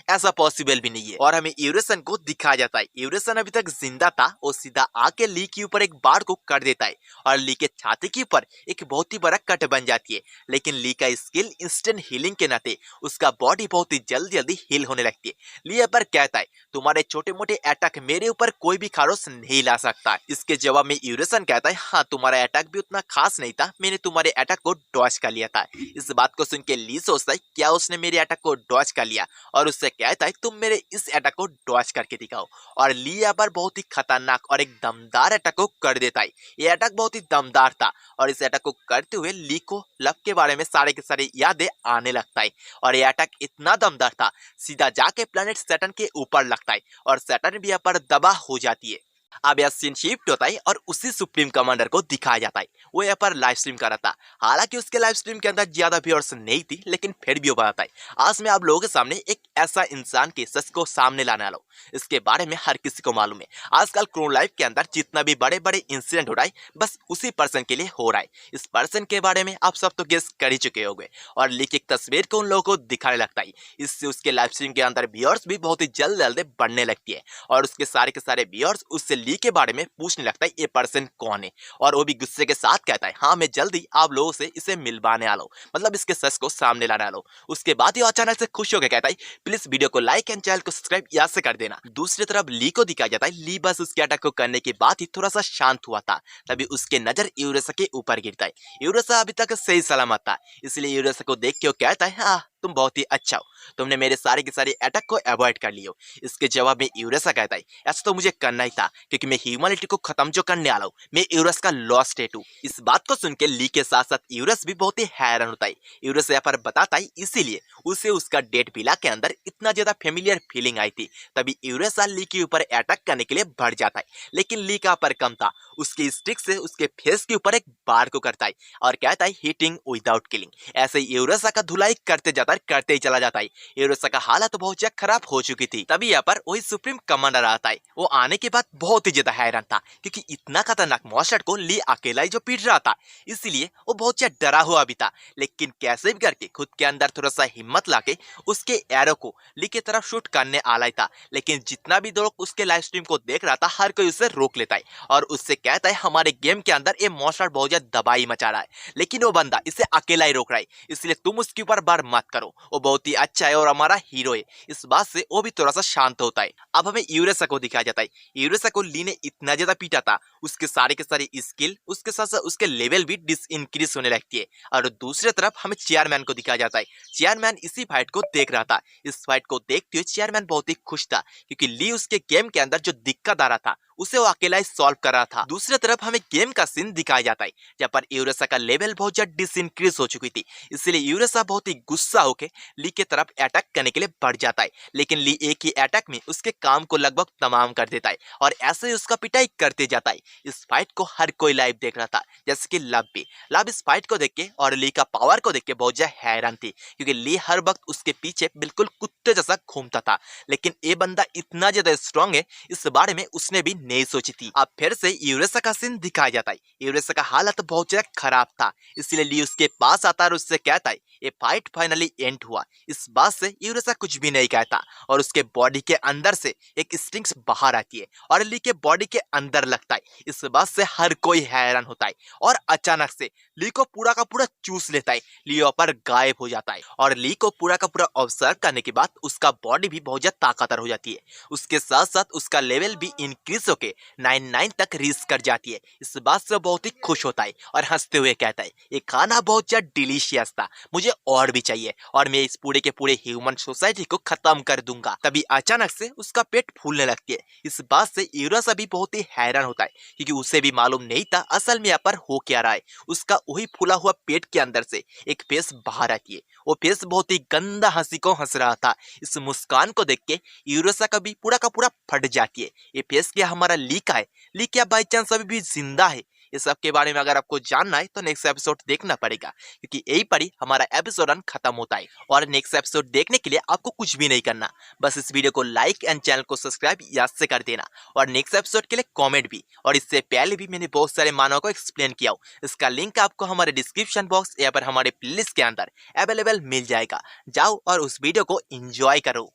ऐसा पॉसिबल भी नहीं है। और हमें यूरेसन को दिखाया जाता है। यूरेसन अभी तक जिंदा था, वो सीधा आके ली के ऊपर एक बार को कर देता है और ली के छाती के ऊपर एक बहुत ही बड़ा कट बन जाती है। लेकिन ली का स्किल इंस्टेंट हीलिंग के नाते उसका बॉडी बहुत ही जल्दी जल्दी हील होने लगती है। ली पर कहता है, तुम्हारे छोटे मोटे अटैक मेरे ऊपर कोई भी खारोश नहीं ला सकता। इसके जवाब में यूरेसन कहता है, हाँ तुम्हारा अटैक भी उतना खास नहीं था, मैंने तुम्हारे अटैक को डॉज कर लिया था। इस बात को सुन के ली सोचता है, क्या उसने मेरे अटैक को डॉज कर लिया, और उससे कहता है, तुम मेरे इस अटैक को डॉज करके दिखाओ। और ली यहाँ पर बहुत ही खतरनाक और एक दमदार अटैक को कर देता है। ये अटैक बहुत ही दमदार था और इस अटैक को करते हुए ली को लव के बारे में सारे के सारे यादें आने लगता है और ये अटैक इतना दमदार था, सीधा जाके प्लेनेट सैटर्न के ऊपर लगता है और सैटर्न भी यहाँ पर दबा हो जाती है। अब यह सीन शिफ्ट होता है और उसी सुप्रीम कमांडर को दिखाया जाता है। वो यहाँ पर लाइव स्ट्रीम कर रहा था। हालांकि उसके लाइव स्ट्रीम के अंदर ज्यादा व्यूअर्स नहीं थी, लेकिन फिर भी वो बताता है, आज मैं आप लोगों के सामने एक ऐसा इंसान के सच को सामने लाने वाला हूँ। इसके बारे में हर किसी को मालूम है। आजकल क्रोनो लाइफ के अंदर जितना भी बड़े बड़े इंसिडेंट हो रहा है, बस उसी पर्सन के लिए हो रहा है। इस पर्सन के बारे में आप सब तो गेस कर ही चुके होंगे और लीक एक तस्वीर को उन लोगों को दिखाने लगता है। इससे उसके लाइव स्ट्रीम के अंदर व्यूअर्स भी बहुत ही जल्द जल्द बढ़ने लगती है और उसके सारे के सारे व्यूअर्स उससे ली के बारे में पूछने लगता है, ये पर्सन कौन है। और वो भी गुस्से के साथ कहता है, हाँ मैं जल्दी आप लोगों से इसे मिलवाने वाला हूं, मतलब इसके सच को सामने लाने वाला हूं। उसके बाद ही अचानक से खुश होकर कहता है, प्लीज वीडियो को लाइक एंड चैनल को सब्सक्राइब याद से कर देना। दूसरी तरफ ली को दिखाया जाता है। ली बस उसके अटैक को करने के बाद ही थोड़ा सा शांत हुआ था। तभी उसके नजर यूरेसा के ऊपर गिरता है। यूरेसा अभी तक सही सलामत था, इसलिए यूरेसा को देख के वो कहता है, हाँ तुम बहुत ही अच्छा हो, तुमने मेरे सारे के सारे अटैक को अवॉइड कर लियो। इसके जवाब में यूरेसा कहता है ऐसा तो मुझे करना ही था, क्योंकि मैं ह्यूमैनिटी को खत्म जो करने वाला हूँ, मैं यूरस का लॉस्ट टेटू। इस बात को सुन के ली के साथ साथ यूरस भी बहुत ही हैरान होता है। यूरस यहाँ पर बताता है इसीलिए उसे उसका डेड विला के अंदर इतना ज्यादा फेमिलियर फीलिंग आई थी, तभी यूरसा ली के ऊपर अटैक करने के लिए बढ़ जाता है। लेकिन ली का पर कम था, उसकी स्टिक से उसके फेस के ऊपर एक बार को करता है और कहता है हिटिंग विदाउट किलिंग। ऐसे यूरसा का धुलाई करते जाता है, करते ही चला जाता है। यूरसा का हालत तो बहुत ज्यादा खराब हो चुकी थी। तभी यहाँ पर वही सुप्रीम कमांडर आता है। वो आने के बाद बहुत ही ज्यादा हैरान था, क्योंकि इतना खतरनाक मॉन्स्टर को ली अकेला ही जो पीट रहा था, इसलिए वो बहुत ज्यादा डरा हुआ भी था। लेकिन कैसे भी करके खुद के अंदर थोड़ा सा हिम्मत लाके उसके एरो को ली की तरफ शूट करने आला ही था। लेकिन जितना भी लोग उसके लाइव स्ट्रीम को देख रहा था, हर कोई उसे रोक लेता है और उससे कहता है हमारे गेम के अंदर ये मॉन्स्टर बहुत ज्यादा दबाई मचा रहा है, लेकिन वो बंदा इसे अकेला ही रोक रहा है, इसलिए तुम उसके ऊपर बार मत करो, वो बहुत ही अच्छा है और हमारा हीरो है। इस बात से वो भी थोड़ा सा शांत होता है। अब हमें यूरेसा को दिखाया जाता है। यूरेसा को ली ने इतना ज्यादा पीटा था, उसके सारे के सारे स्किल, उसके साथ साथ उसके लेवल भी डिस इंक्रीज होने लगती है। और दूसरी तरफ हमें चेयरमैन को दिखाया जाता है। चेयरमैन इसी फाइट को देख रहा था। इस फाइट को देखते हुए चेयरमैन बहुत ही खुश था, क्योंकि ली उसके गेम के अंदर जो दिक्कत आ रहा था उसे वो अकेला ही सॉल्व कर रहा था। दूसरी तरफ हमें गेम का सीन दिखाया जाता है, जहाँ पर यूरेसा का लेवल बहुत ज्यादा डिसइंक्रीज हो चुकी थी, इसलिए यूरेसा बहुत ही गुस्सा होकर ली की तरफ अटैक करने के लिए बढ़ जाता है। लेकिन ली एक ही अटैक में उसके काम को लगभग तमाम कर देता है और ऐसे ही उसका पिटाई करते जाता है। इस फाइट को हर कोई लाइव देख रहा था, जैसे कि लब भी। लब इस फाइट को देख के और ली का पावर को देख के बहुत ज्यादा हैरान थी, क्योंकि ली हर वक्त उसके पीछे बिल्कुल कुत्ते जैसा घूमता था। लेकिन ये बंदा इतना ज्यादा स्ट्रांग है, इस बारे में उसने भी नहीं सोची थी। अब फिर से यूरेसा का सीन दिखाया जाता है। यूरेसा का हालत बहुत ज्यादा खराब था, इसलिए ली उसके पास आता है और उससे कहता है ये फाइट फाइनली एंड हुआ। इस बात से यूरेसा कुछ भी नहीं कहता और उसके बॉडी के अंदर से एक स्टिंग्स बाहर आती है और ली के बॉडी के अंदर लगता है। इस बात से हर कोई हैरान होता है और अचानक से ली को पूरा का पूरा चूस लेता है। ली पर गायब हो जाता है और ली को पूरा का पूरा ऑब्जर्व करने के बाद उसका बॉडी भी बहुत ज्यादा ताकतवर हो जाती है। उसके साथ साथ उसका लेवल भी इंक्रीज होके 99 तक रीच कर जाती है। इस बात से बहुत ही खुश होता है और हंसते हुए कहता है ये खाना बहुत ज्यादा डिलीशियस था, मुझे और भी चाहिए और मैं इस पूरे के पूरे ह्यूमन सोसाइटी को खत्म कर दूंगा। तभी अचानक से उसका पेट फूलने लगती है। इस बात से यूरेसा भी बहुत ही हैरान होता है, क्योंकि उसे भी मालूम नहीं था असल में यहाँ पर हो क्या रहा है। उसका वही फूला हुआ पेट के अंदर से एक फेस बाहर आती है। वो फेस बहुत ही गंदा हंसी को हंस रहा था। इस मुस्कान को देख के यूरेसा का भी पूरा का पूरा फट जाती है। ये फेस क्या हमारा ली का है? ली क्या बाई चांस अभी भी जिंदा है? ये सब के बारे में अगर आपको जानना है तो नेक्स्ट एपिसोड देखना पड़ेगा, क्योंकि यही पर ही हमारा एपिसोड खत्म होता है। और नेक्स्ट एपिसोड देखने के लिए आपको कुछ भी नहीं करना, बस इस वीडियो को लाइक एंड चैनल को सब्सक्राइब याद से कर देना और नेक्स्ट एपिसोड के लिए कमेंट भी। और इससे पहले भी मैंने बहुत सारे मानव को एक्सप्लेन किया हूँ, इसका लिंक आपको हमारे डिस्क्रिप्शन बॉक्स या पर हमारे प्लेलिस्ट के अंदर अवेलेबल मिल जाएगा। जाओ और उस वीडियो को एंजॉय करो।